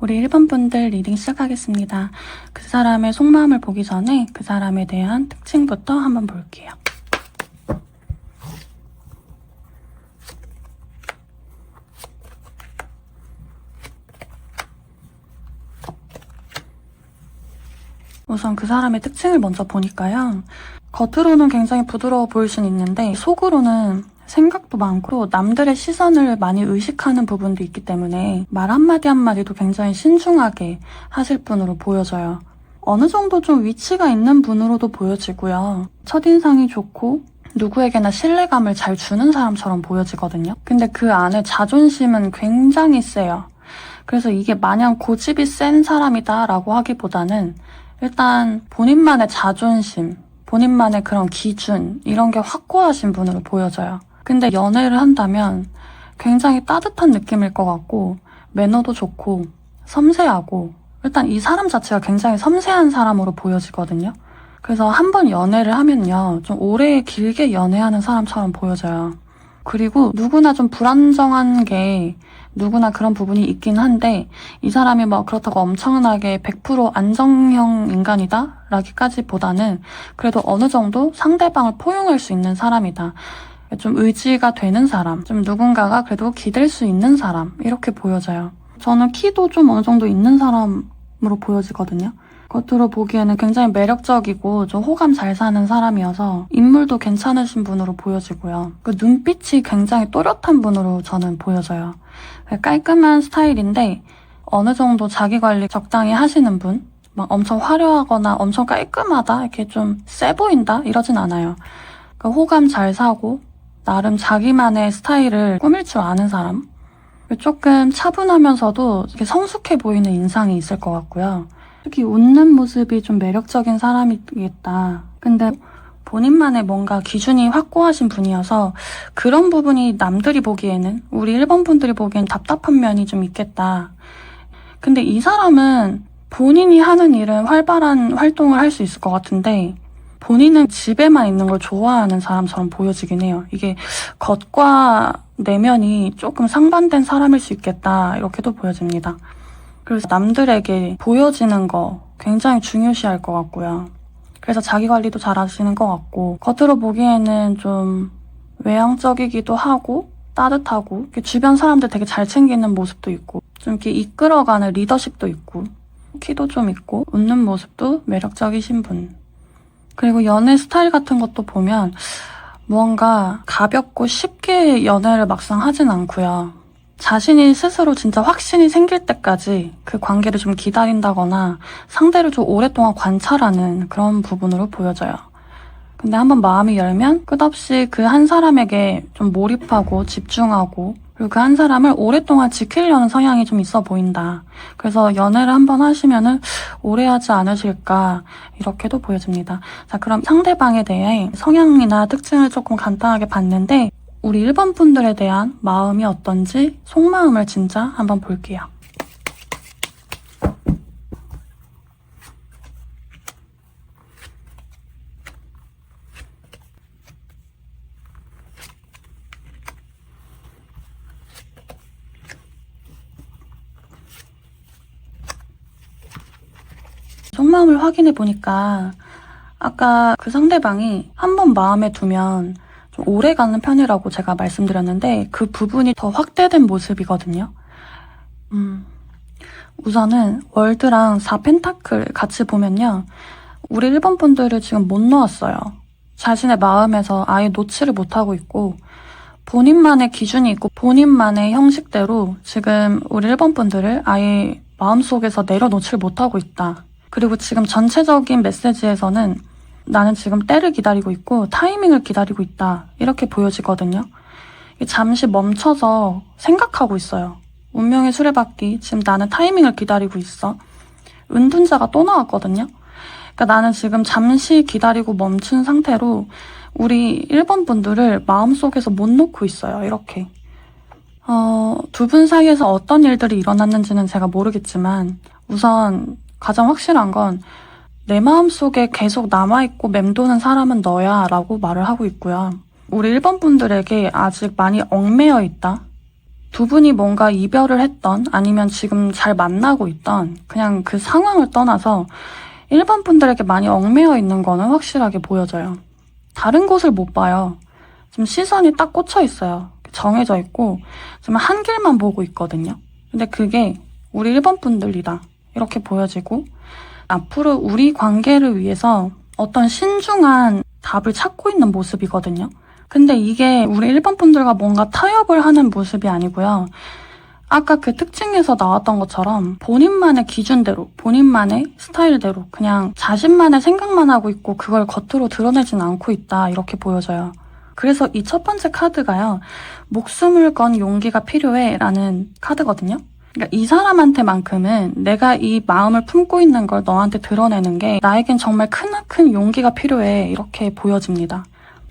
우리 1번 분들 리딩 시작하겠습니다. 그 사람의 속마음을 보기 전에 그 사람에 대한 특징부터 한번 볼게요. 우선 그 사람의 특징을 먼저 보니까요. 겉으로는 굉장히 부드러워 보일 수는 있는데 속으로는 생각도 많고 남들의 시선을 많이 의식하는 부분도 있기 때문에 말 한마디 한마디도 굉장히 신중하게 하실 분으로 보여져요. 어느 정도 좀 위치가 있는 분으로도 보여지고요. 첫인상이 좋고 누구에게나 신뢰감을 잘 주는 사람처럼 보여지거든요. 근데 그 안에 자존심은 굉장히 세요. 그래서 이게 마냥 고집이 센 사람이다 라고 하기보다는 일단 본인만의 자존심, 본인만의 그런 기준 이런 게 확고하신 분으로 보여져요. 근데 연애를 한다면 굉장히 따뜻한 느낌일 것 같고 매너도 좋고 섬세하고 일단 이 사람 자체가 굉장히 섬세한 사람으로 보여지거든요. 그래서 한 번 연애를 하면요 좀 오래 길게 연애하는 사람처럼 보여져요. 그리고 누구나 좀 불안정한 게 누구나 그런 부분이 있긴 한데 이 사람이 뭐 그렇다고 엄청나게 100% 안정형 인간이다 라기까지 보다는 그래도 어느 정도 상대방을 포용할 수 있는 사람이다. 좀 의지가 되는 사람, 좀 누군가가 그래도 기댈 수 있는 사람 이렇게 보여져요. 저는 키도 좀 어느 정도 있는 사람으로 보여지거든요. 겉으로 보기에는 굉장히 매력적이고 좀 호감 잘 사는 사람이어서 인물도 괜찮으신 분으로 보여지고요. 그 눈빛이 굉장히 또렷한 분으로 저는 보여져요. 깔끔한 스타일인데 어느 정도 자기 관리 적당히 하시는 분? 막 엄청 화려하거나 엄청 깔끔하다 이렇게 좀 세 보인다 이러진 않아요. 그러니까 호감 잘 사고 나름 자기만의 스타일을 꾸밀 줄 아는 사람? 조금 차분하면서도 이렇게 성숙해 보이는 인상이 있을 것 같고요. 특히 웃는 모습이 좀 매력적인 사람이겠다. 근데 본인만의 뭔가 기준이 확고하신 분이어서 그런 부분이 남들이 보기에는 우리 1번 분들이 보기엔 답답한 면이 좀 있겠다. 근데 이 사람은 본인이 하는 일은 활발한 활동을 할 수 있을 것 같은데 본인은 집에만 있는 걸 좋아하는 사람처럼 보여지긴 해요. 이게 겉과 내면이 조금 상반된 사람일 수 있겠다 이렇게도 보여집니다. 그래서 남들에게 보여지는 거 굉장히 중요시할 것 같고요. 그래서 자기 관리도 잘 하시는 것 같고 겉으로 보기에는 좀 외향적이기도 하고 따뜻하고 이렇게 주변 사람들 되게 잘 챙기는 모습도 있고 좀 이렇게 이끌어가는 리더십도 있고 키도 좀 있고 웃는 모습도 매력적이신 분. 그리고 연애 스타일 같은 것도 보면 무언가 가볍고 쉽게 연애를 막상 하진 않고요. 자신이 스스로 진짜 확신이 생길 때까지 그 관계를 좀 기다린다거나 상대를 좀 오랫동안 관찰하는 그런 부분으로 보여져요. 근데 한번 마음이 열면 끝없이 그 한 사람에게 좀 몰입하고 집중하고 그리고 그 한 사람을 오랫동안 지키려는 성향이 좀 있어 보인다. 그래서 연애를 한번 하시면은 오래 하지 않으실까 이렇게도 보여집니다. 자, 그럼 상대방에 대해 성향이나 특징을 조금 간단하게 봤는데 우리 1번 분들에 대한 마음이 어떤지 속마음을 진짜 한번 볼게요. 속마음을 확인해 보니까 아까 그 상대방이 한번 마음에 두면 좀 오래 가는 편이라고 제가 말씀드렸는데 그 부분이 더 확대된 모습이거든요. 우선은 월드랑 4펜타클 같이 보면요. 우리 1번 분들을 지금 못 놓았어요. 자신의 마음에서 아예 놓지를 못하고 있고 본인만의 기준이 있고 본인만의 형식대로 지금 우리 1번 분들을 아예 마음속에서 내려놓지를 못하고 있다. 그리고 지금 전체적인 메시지에서는 나는 지금 때를 기다리고 있고 타이밍을 기다리고 있다 이렇게 보여지거든요. 잠시 멈춰서 생각하고 있어요. 운명의 수레바퀴 지금 나는 타이밍을 기다리고 있어. 은둔자가 또 나왔거든요. 그러니까 나는 지금 잠시 기다리고 멈춘 상태로 우리 1번 분들을 마음속에서 못 놓고 있어요. 이렇게 두 분 사이에서 어떤 일들이 일어났는지는 제가 모르겠지만 우선 가장 확실한 건 내 마음속에 계속 남아있고 맴도는 사람은 너야 라고 말을 하고 있고요. 우리 1번 분들에게 아직 많이 얽매여 있다. 두 분이 뭔가 이별을 했던 아니면 지금 잘 만나고 있던 그냥 그 상황을 떠나서 일반 분들에게 많이 얽매여 있는 거는 확실하게 보여져요. 다른 곳을 못 봐요. 지금 시선이 딱 꽂혀 있어요. 정해져 있고 지금 한 길만 보고 있거든요. 근데 그게 우리 일반 분들이다 이렇게 보여지고 앞으로 우리 관계를 위해서 어떤 신중한 답을 찾고 있는 모습이거든요. 근데 이게 우리 일반 분들과 뭔가 타협을 하는 모습이 아니고요. 아까 그 특징에서 나왔던 것처럼 본인만의 기준대로, 본인만의 스타일대로 그냥 자신만의 생각만 하고 있고 그걸 겉으로 드러내진 않고 있다 이렇게 보여져요. 그래서 이 첫 번째 카드가요. 목숨을 건 용기가 필요해 라는 카드거든요. 그러니까 이 사람한테만큼은 내가 이 마음을 품고 있는 걸 너한테 드러내는 게 나에겐 정말 크나큰 용기가 필요해 이렇게 보여집니다.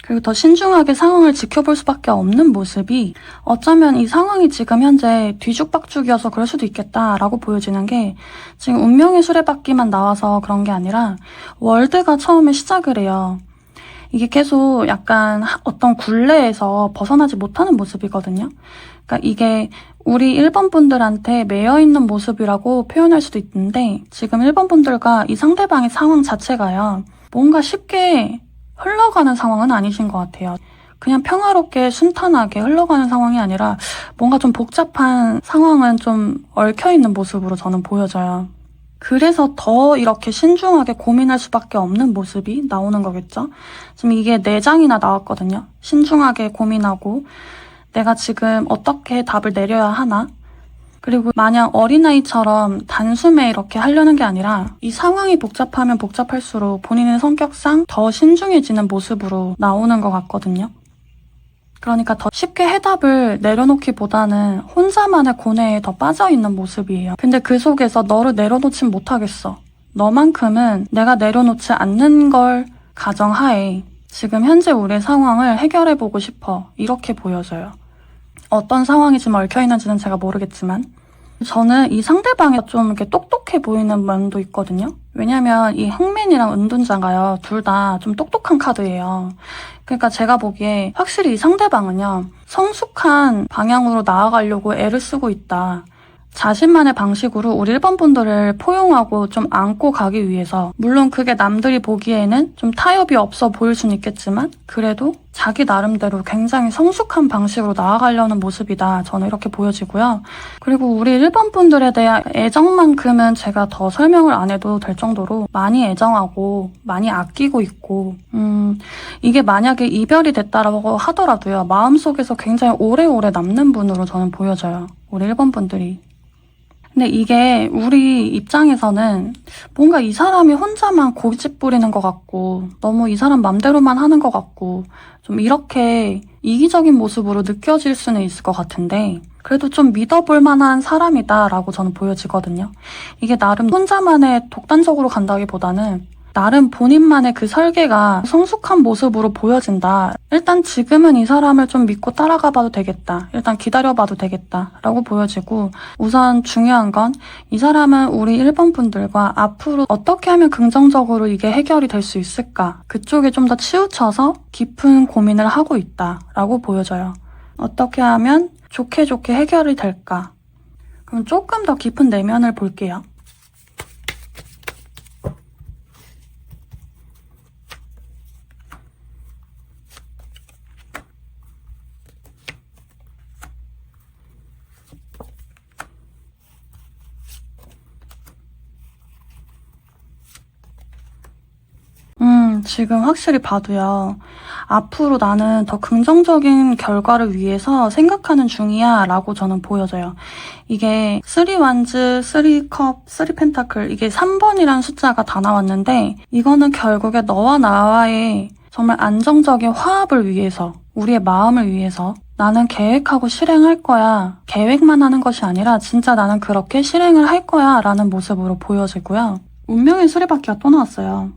그리고 더 신중하게 상황을 지켜볼 수밖에 없는 모습이 어쩌면 이 상황이 지금 현재 뒤죽박죽이어서 그럴 수도 있겠다라고 보여지는 게 지금 운명의 수레바퀴만 나와서 그런 게 아니라 월드가 처음에 시작을 해요. 이게 계속 약간 어떤 굴레에서 벗어나지 못하는 모습이거든요. 그러니까 이게 우리 1번 분들한테 매여있는 모습이라고 표현할 수도 있는데 지금 1번 분들과 이 상대방의 상황 자체가요. 뭔가 쉽게 흘러가는 상황은 아니신 것 같아요. 그냥 평화롭게 순탄하게 흘러가는 상황이 아니라 뭔가 좀 복잡한 상황은 좀 얽혀있는 모습으로 저는 보여져요. 그래서 더 이렇게 신중하게 고민할 수밖에 없는 모습이 나오는 거겠죠. 지금 이게 4장이나 나왔거든요. 신중하게 고민하고 내가 지금 어떻게 답을 내려야 하나? 그리고 마냥 어린아이처럼 단숨에 이렇게 하려는 게 아니라 이 상황이 복잡하면 복잡할수록 본인의 성격상 더 신중해지는 모습으로 나오는 것 같거든요. 그러니까 더 쉽게 해답을 내려놓기보다는 혼자만의 고뇌에 더 빠져있는 모습이에요. 근데 그 속에서 너를 내려놓진 못하겠어. 너만큼은 내가 내려놓지 않는 걸 가정하에 지금 현재 우리의 상황을 해결해보고 싶어. 이렇게 보여져요. 어떤 상황이 지금 얽혀있는지는 제가 모르겠지만 저는 이 상대방이 좀 이렇게 똑똑해 보이는 면도 있거든요. 왜냐면 이 흥맨이랑 은둔자가요. 둘 다 좀 똑똑한 카드예요. 그러니까 제가 보기에 확실히 이 상대방은요. 성숙한 방향으로 나아가려고 애를 쓰고 있다. 자신만의 방식으로 우리 1번 분들을 포용하고 좀 안고 가기 위해서 물론 그게 남들이 보기에는 좀 타협이 없어 보일 수는 있겠지만 그래도 자기 나름대로 굉장히 성숙한 방식으로 나아가려는 모습이다. 저는 이렇게 보여지고요. 그리고 우리 1번 분들에 대한 애정만큼은 제가 더 설명을 안 해도 될 정도로 많이 애정하고 많이 아끼고 있고 이게 만약에 이별이 됐다라고 하더라도요. 마음속에서 굉장히 오래오래 남는 분으로 저는 보여져요. 우리 1번 분들이. 근데 이게 우리 입장에서는 뭔가 이 사람이 혼자만 고집 부리는 것 같고 너무 이 사람 맘대로만 하는 것 같고 좀 이렇게 이기적인 모습으로 느껴질 수는 있을 것 같은데 그래도 좀 믿어볼 만한 사람이다라고 저는 보여지거든요. 이게 나름 혼자만의 독단적으로 간다기보다는 나름 본인만의 그 설계가 성숙한 모습으로 보여진다. 일단 지금은 이 사람을 좀 믿고 따라가 봐도 되겠다. 일단 기다려봐도 되겠다. 라고 보여지고 우선 중요한 건 이 사람은 우리 1번 분들과 앞으로 어떻게 하면 긍정적으로 이게 해결이 될 수 있을까? 그쪽에 좀 더 치우쳐서 깊은 고민을 하고 있다. 라고 보여져요. 어떻게 하면 좋게 해결이 될까? 그럼 조금 더 깊은 내면을 볼게요. 지금 확실히 봐도요. 앞으로 나는 더 긍정적인 결과를 위해서 생각하는 중이야 라고 저는 보여져요. 이게 3wands, 3cup, 3pentacle 이게 3번이라는 숫자가 다 나왔는데 이거는 결국에 너와 나와의 정말 안정적인 화합을 위해서 우리의 마음을 위해서 나는 계획하고 실행할 거야. 계획만 하는 것이 아니라 진짜 나는 그렇게 실행을 할 거야 라는 모습으로 보여지고요. 운명의 수레바퀴가 또 나왔어요.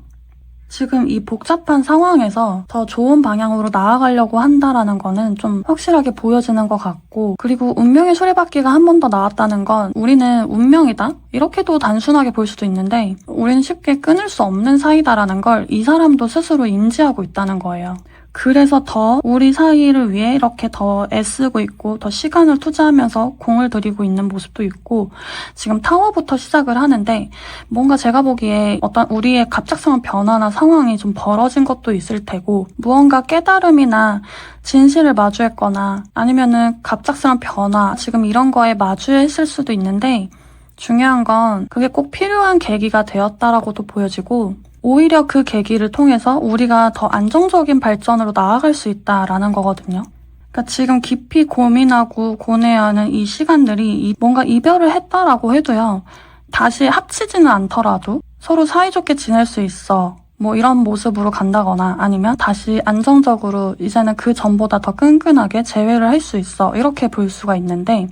지금 이 복잡한 상황에서 더 좋은 방향으로 나아가려고 한다라는 거는 좀 확실하게 보여지는 것 같고 그리고 운명의 수레바퀴가 한 번 더 나왔다는 건 우리는 운명이다? 이렇게도 단순하게 볼 수도 있는데 우리는 쉽게 끊을 수 없는 사이다라는 걸 이 사람도 스스로 인지하고 있다는 거예요. 그래서 더 우리 사이를 위해 이렇게 더 애쓰고 있고 더 시간을 투자하면서 공을 들이고 있는 모습도 있고 지금 타워부터 시작을 하는데 뭔가 제가 보기에 어떤 우리의 갑작스러운 변화나 상황이 좀 벌어진 것도 있을 테고 무언가 깨달음이나 진실을 마주했거나 아니면은 갑작스러운 변화 지금 이런 거에 마주했을 수도 있는데 중요한 건 그게 꼭 필요한 계기가 되었다라고도 보여지고 오히려 그 계기를 통해서 우리가 더 안정적인 발전으로 나아갈 수 있다라는 거거든요. 그러니까 지금 깊이 고민하고 고뇌해야 하는 이 시간들이 뭔가 이별을 했다라고 해도요. 다시 합치지는 않더라도 서로 사이좋게 지낼 수 있어. 뭐 이런 모습으로 간다거나 아니면 다시 안정적으로 이제는 그 전보다 더 끈끈하게 재회를 할 수 있어. 이렇게 볼 수가 있는데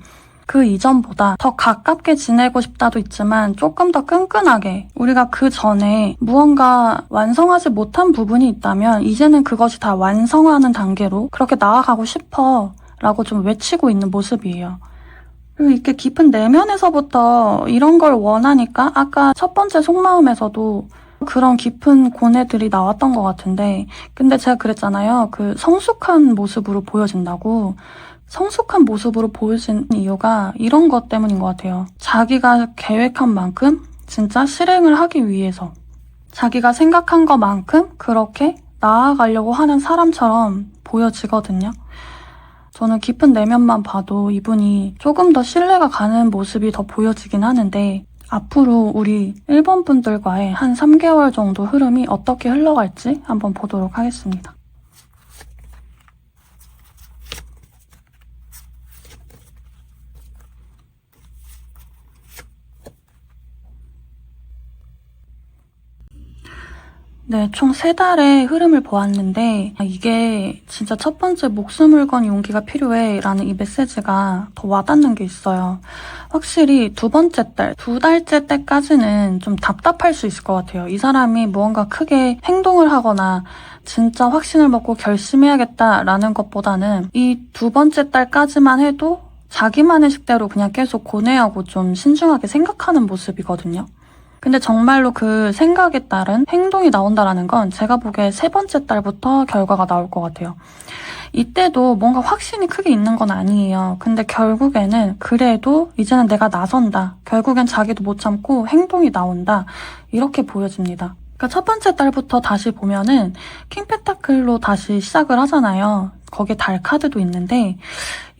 그 이전보다 더 가깝게 지내고 싶다도 있지만 조금 더 끈끈하게 우리가 그 전에 무언가 완성하지 못한 부분이 있다면 이제는 그것이 다 완성하는 단계로 그렇게 나아가고 싶어 라고 좀 외치고 있는 모습이에요. 그리고 이렇게 깊은 내면에서부터 이런 걸 원하니까 아까 첫 번째 속마음에서도 그런 깊은 고뇌들이 나왔던 것 같은데 근데 제가 그랬잖아요. 그 성숙한 모습으로 보여진다고. 성숙한 모습으로 보여진 이유가 이런 것 때문인 것 같아요. 자기가 계획한 만큼 진짜 실행을 하기 위해서 자기가 생각한 것만큼 그렇게 나아가려고 하는 사람처럼 보여지거든요. 저는 깊은 내면만 봐도 이분이 조금 더 신뢰가 가는 모습이 더 보여지긴 하는데 앞으로 우리 일본 분들과의 한 3개월 정도 흐름이 어떻게 흘러갈지 한번 보도록 하겠습니다. 네, 총 3달의 흐름을 보았는데 이게 진짜 첫 번째 목숨을 건 용기가 필요해 라는 이 메시지가 더 와닿는 게 있어요. 확실히 두 번째 달, 2달째 때까지는 좀 답답할 수 있을 것 같아요. 이 사람이 무언가 크게 행동을 하거나 진짜 확신을 먹고 결심해야겠다라는 것보다는 이 두 번째 달까지만 해도 자기만의 식대로 그냥 계속 고뇌하고 좀 신중하게 생각하는 모습이거든요. 근데 정말로 그 생각에 따른 행동이 나온다라는 건 제가 보기에 3번째 달부터 결과가 나올 것 같아요. 이때도 뭔가 확신이 크게 있는 건 아니에요. 근데 결국에는 그래도 이제는 내가 나선다. 결국엔 자기도 못 참고 행동이 나온다. 이렇게 보여집니다. 그러니까 첫 번째 달부터 다시 보면은 킹펜타클로 다시 시작을 하잖아요. 거기에 달 카드도 있는데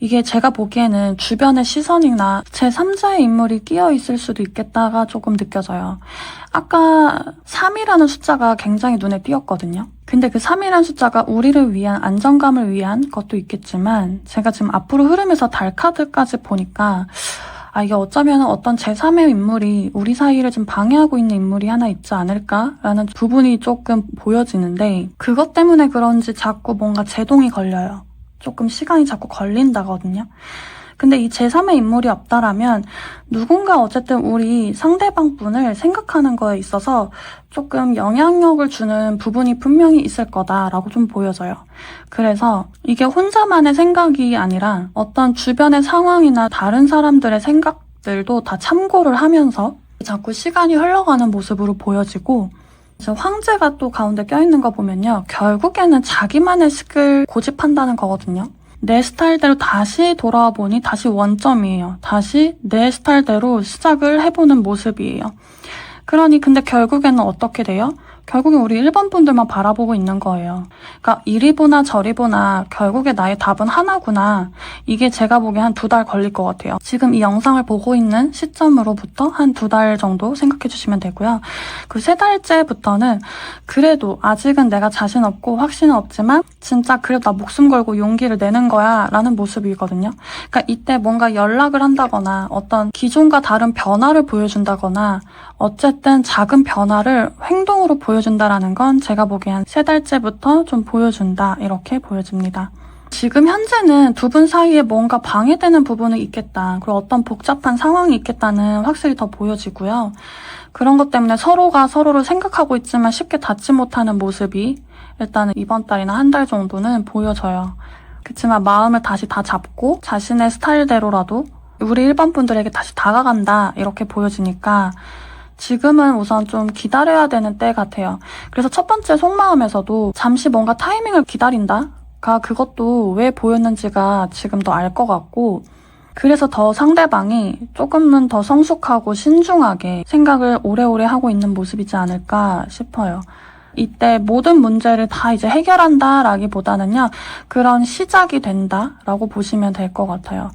이게 제가 보기에는 주변의 시선이나 제3자의 인물이 끼어 있을 수도 있겠다가 조금 느껴져요. 아까 3이라는 숫자가 굉장히 눈에 띄었거든요. 근데 그 3이라는 숫자가 우리를 위한 안정감을 위한 것도 있겠지만 제가 지금 앞으로 흐름에서 달 카드까지 보니까 이게 어쩌면 어떤 제3의 인물이 우리 사이를 좀 방해하고 있는 인물이 하나 있지 않을까라는 부분이 조금 보여지는데 그것 때문에 그런지 자꾸 뭔가 제동이 걸려요. 조금 시간이 자꾸 걸린다거든요. 근데 이 제3의 인물이 없다라면 누군가 어쨌든 우리 상대방 분을 생각하는 거에 있어서 조금 영향력을 주는 부분이 분명히 있을 거다라고 좀 보여져요. 그래서 이게 혼자만의 생각이 아니라 어떤 주변의 상황이나 다른 사람들의 생각들도 다 참고를 하면서 자꾸 시간이 흘러가는 모습으로 보여지고 황제가 또 가운데 껴있는 거 보면요. 결국에는 자기만의 식을 고집한다는 거거든요. 내 스타일대로 다시 돌아와 보니 다시 원점이에요. 다시 내 스타일대로 시작을 해보는 모습이에요. 그러니 근데 결국에는 어떻게 돼요? 결국엔 우리 일본 분들만 바라보고 있는 거예요. 그러니까 이리 보나 저리 보나 결국에 나의 답은 하나구나. 이게 제가 보기에 한 2달 걸릴 것 같아요. 지금 이 영상을 보고 있는 시점으로부터 한 2달 정도 생각해 주시면 되고요. 그 3달째부터는 그래도 아직은 내가 자신 없고 확신은 없지만 진짜 그래도 나 목숨 걸고 용기를 내는 거야 라는 모습이거든요. 그러니까 이때 뭔가 연락을 한다거나 어떤 기존과 다른 변화를 보여준다거나 어쨌든 작은 변화를 행동으로 보여준다라는 건 제가 보기엔 3달째부터 좀 보여준다 이렇게 보여집니다. 지금 현재는 두 분 사이에 뭔가 방해되는 부분이 있겠다. 그리고 어떤 복잡한 상황이 있겠다는 확실히 더 보여지고요. 그런 것 때문에 서로가 서로를 생각하고 있지만 쉽게 닿지 못하는 모습이 일단은 이번 달이나 한 달 정도는 보여져요. 그렇지만 마음을 다시 다 잡고 자신의 스타일대로라도 우리 일반 분들에게 다시 다가간다 이렇게 보여지니까 지금은 우선 좀 기다려야 되는 때 같아요. 그래서 첫 번째 속마음에서도 잠시 뭔가 타이밍을 기다린다가 그것도 왜 보였는지가 지금 더 알 것 같고, 그래서 더 상대방이 조금은 더 성숙하고 신중하게 생각을 오래오래 하고 있는 모습이지 않을까 싶어요. 이때 모든 문제를 다 이제 해결한다라기보다는요, 그런 시작이 된다라고 보시면 될 것 같아요.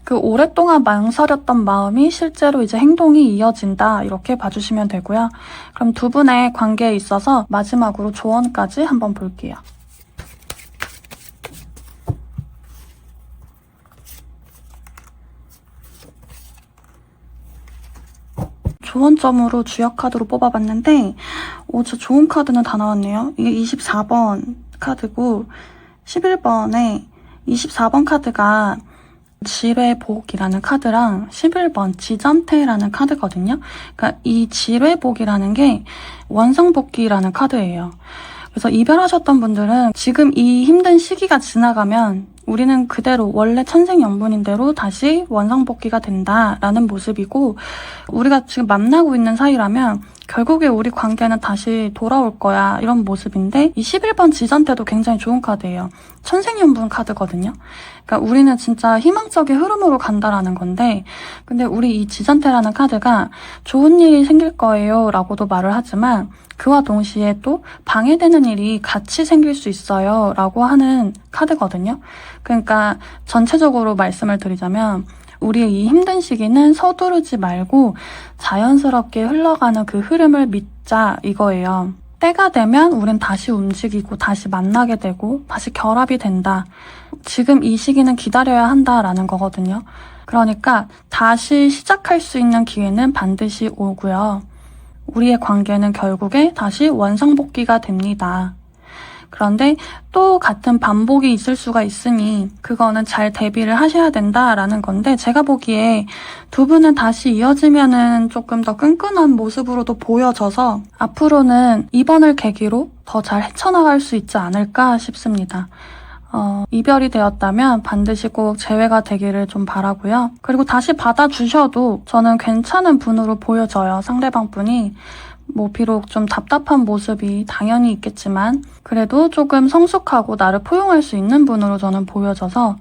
그 오랫동안 망설였던 마음이 실제로 이제 행동이 이어진다, 이렇게 봐주시면 되고요. 그럼 두 분의 관계에 있어서 마지막으로 조언까지 한번 볼게요. 조언점으로 주역 카드로 뽑아봤는데 진짜 좋은 카드는 다 나왔네요. 이게 24번 카드고 11번에 24번 카드가 지뢰복이라는 카드랑 11번 지전태라는 카드거든요. 그러니까 이 지뢰복이라는 게 원상복귀라는 카드예요. 그래서 이별하셨던 분들은 지금 이 힘든 시기가 지나가면 우리는 그대로 원래 천생연분인 대로 다시 원상복귀가 된다라는 모습이고, 우리가 지금 만나고 있는 사이라면 결국에 우리 관계는 다시 돌아올 거야, 이런 모습인데, 이 11번 지전태도 굉장히 좋은 카드예요. 천생연분 카드거든요. 그러니까 우리는 진짜 희망적인 흐름으로 간다라는 건데, 근데 우리 이 지전태라는 카드가 좋은 일이 생길 거예요 라고도 말을 하지만, 그와 동시에 또 방해되는 일이 같이 생길 수 있어요 라고 하는 카드거든요. 그러니까 전체적으로 말씀을 드리자면 우리의 이 힘든 시기는 서두르지 말고 자연스럽게 흘러가는 그 흐름을 믿자, 이거예요. 때가 되면 우린 다시 움직이고 다시 만나게 되고 다시 결합이 된다. 지금 이 시기는 기다려야 한다라는 거거든요. 그러니까 다시 시작할 수 있는 기회는 반드시 오고요. 우리의 관계는 결국에 다시 원상복귀가 됩니다. 그런데 또 같은 반복이 있을 수가 있으니 그거는 잘 대비를 하셔야 된다라는 건데, 제가 보기에 두 분은 다시 이어지면은 조금 더 끈끈한 모습으로도 보여져서 앞으로는 이번을 계기로 더 잘 헤쳐나갈 수 있지 않을까 싶습니다. 이별이 되었다면 반드시 꼭 재회가 되기를 좀 바라고요. 그리고 다시 받아주셔도 저는 괜찮은 분으로 보여져요. 상대방 분이 비록 좀 답답한 모습이 당연히 있겠지만 그래도 조금 성숙하고 나를 포용할 수 있는 분으로 저는 보여져서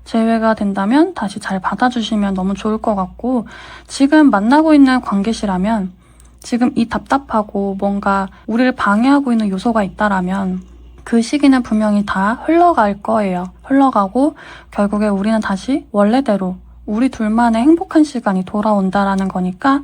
재회가 된다면 다시 잘 받아주시면 너무 좋을 것 같고, 지금 만나고 있는 관계시라면 지금 이 답답하고 뭔가 우리를 방해하고 있는 요소가 있다라면 그 시기는 분명히 다 흘러갈 거예요. 흘러가고 결국에 우리는 다시 원래대로 우리 둘만의 행복한 시간이 돌아온다라는 거니까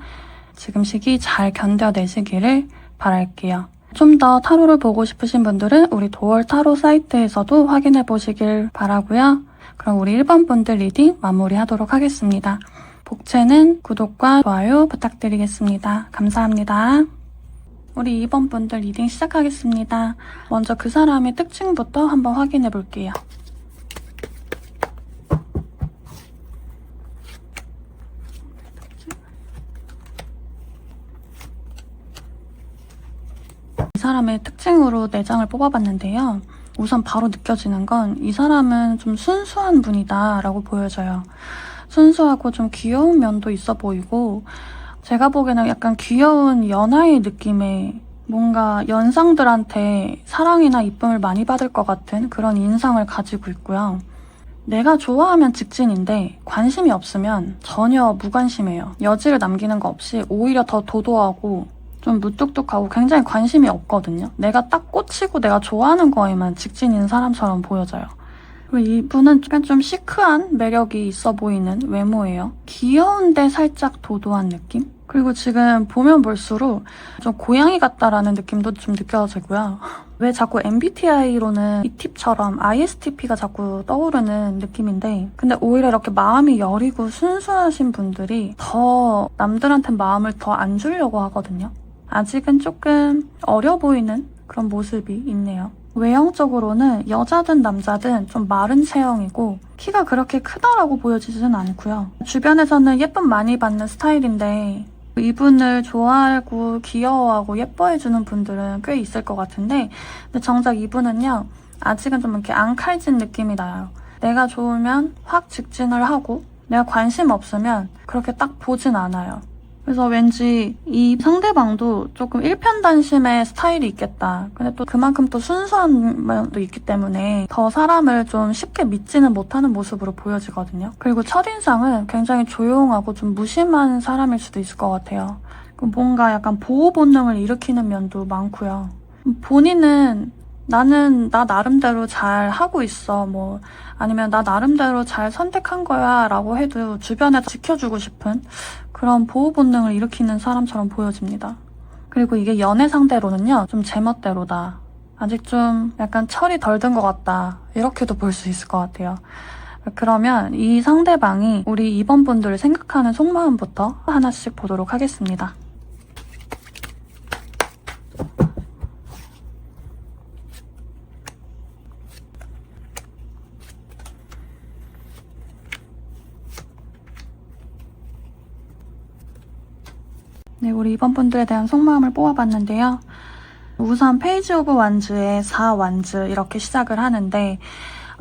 지금 시기 잘 견뎌내시기를 바랄게요. 좀 더 타로를 보고 싶으신 분들은 우리 도월 타로 사이트에서도 확인해 보시길 바라고요. 그럼 우리 1번 분들 리딩 마무리하도록 하겠습니다. 복채는 구독과 좋아요 부탁드리겠습니다. 감사합니다. 우리 2번 분들 리딩 시작하겠습니다. 먼저 그 사람의 특징부터 한번 확인해 볼게요. 이 사람의 특징으로 4장을 뽑아봤는데요. 우선 바로 느껴지는 건 이 사람은 좀 순수한 분이다 라고 보여져요. 순수하고 좀 귀여운 면도 있어 보이고, 제가 보기에는 약간 귀여운 연하의 느낌의 뭔가 연상들한테 사랑이나 이쁨을 많이 받을 것 같은 그런 인상을 가지고 있고요. 내가 좋아하면 직진인데 관심이 없으면 전혀 무관심해요. 여지를 남기는 거 없이 오히려 더 도도하고 좀 무뚝뚝하고 굉장히 관심이 없거든요. 내가 딱 꽂히고 내가 좋아하는 거에만 직진인 사람처럼 보여져요. 그리고 이분은 약간 좀 시크한 매력이 있어 보이는 외모예요. 귀여운데 살짝 도도한 느낌? 그리고 지금 보면 볼수록 좀 고양이 같다라는 느낌도 좀 느껴지고요. 왜 자꾸 MBTI로는 이 팁처럼 ISTP가 자꾸 떠오르는 느낌인데, 근데 오히려 이렇게 마음이 여리고 순수하신 분들이 더 남들한테 마음을 더 안 주려고 하거든요. 아직은 조금 어려 보이는 그런 모습이 있네요. 외형적으로는 여자든 남자든 좀 마른 체형이고 키가 그렇게 크다라고 보여지지는 않고요. 주변에서는 예쁨 많이 받는 스타일인데 이분을 좋아하고 귀여워하고 예뻐해주는 분들은 꽤 있을 것 같은데, 근데 정작 이분은요, 아직은 좀 이렇게 앙칼진 느낌이 나요. 내가 좋으면 확 직진을 하고 내가 관심 없으면 그렇게 딱 보진 않아요. 그래서 왠지 이 상대방도 조금 일편단심의 스타일이 있겠다. 근데 또 그만큼 또 순수한 면도 있기 때문에 더 사람을 좀 쉽게 믿지는 못하는 모습으로 보여지거든요. 그리고 첫인상은 굉장히 조용하고 좀 무심한 사람일 수도 있을 것 같아요. 뭔가 약간 보호 본능을 일으키는 면도 많고요. 본인은 나는 나 나름대로 잘 하고 있어, 뭐 아니면 나 나름대로 잘 선택한 거야 라고 해도 주변에 지켜주고 싶은 그런 보호 본능을 일으키는 사람처럼 보여집니다. 그리고 이게 연애 상대로는요, 좀 제멋대로다, 아직 좀 약간 철이 덜 든 것 같다, 이렇게도 볼 수 있을 것 같아요. 그러면 이 상대방이 우리 2번 분들을 생각하는 속마음부터 하나씩 보도록 하겠습니다. 네, 우리 2번 분들에 대한 속마음을 뽑아봤는데요. 우선 페이지 오브 완즈의 4완즈 이렇게 시작을 하는데,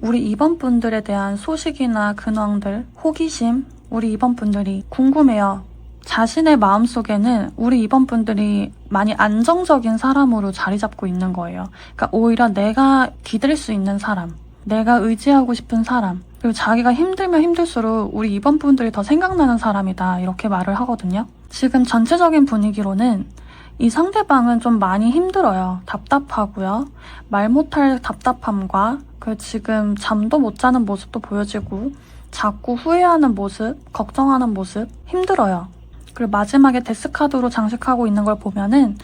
우리 2번 분들에 대한 소식이나 근황들, 호기심, 우리 2번 분들이 궁금해요. 자신의 마음속에는 우리 2번 분들이 많이 안정적인 사람으로 자리 잡고 있는 거예요. 그러니까 오히려 내가 기댈 수 있는 사람, 내가 의지하고 싶은 사람, 그리고 자기가 힘들면 힘들수록 우리 2번 분들이 더 생각나는 사람이다, 이렇게 말을 하거든요. 지금 전체적인 분위기로는 이 상대방은 좀 많이 힘들어요. 답답하고요. 말 못할 답답함과 지금 잠도 못 자는 모습도 보여지고 자꾸 후회하는 모습, 걱정하는 모습, 힘들어요. 그리고 마지막에 데스카드로 장식하고 있는 걸 보면은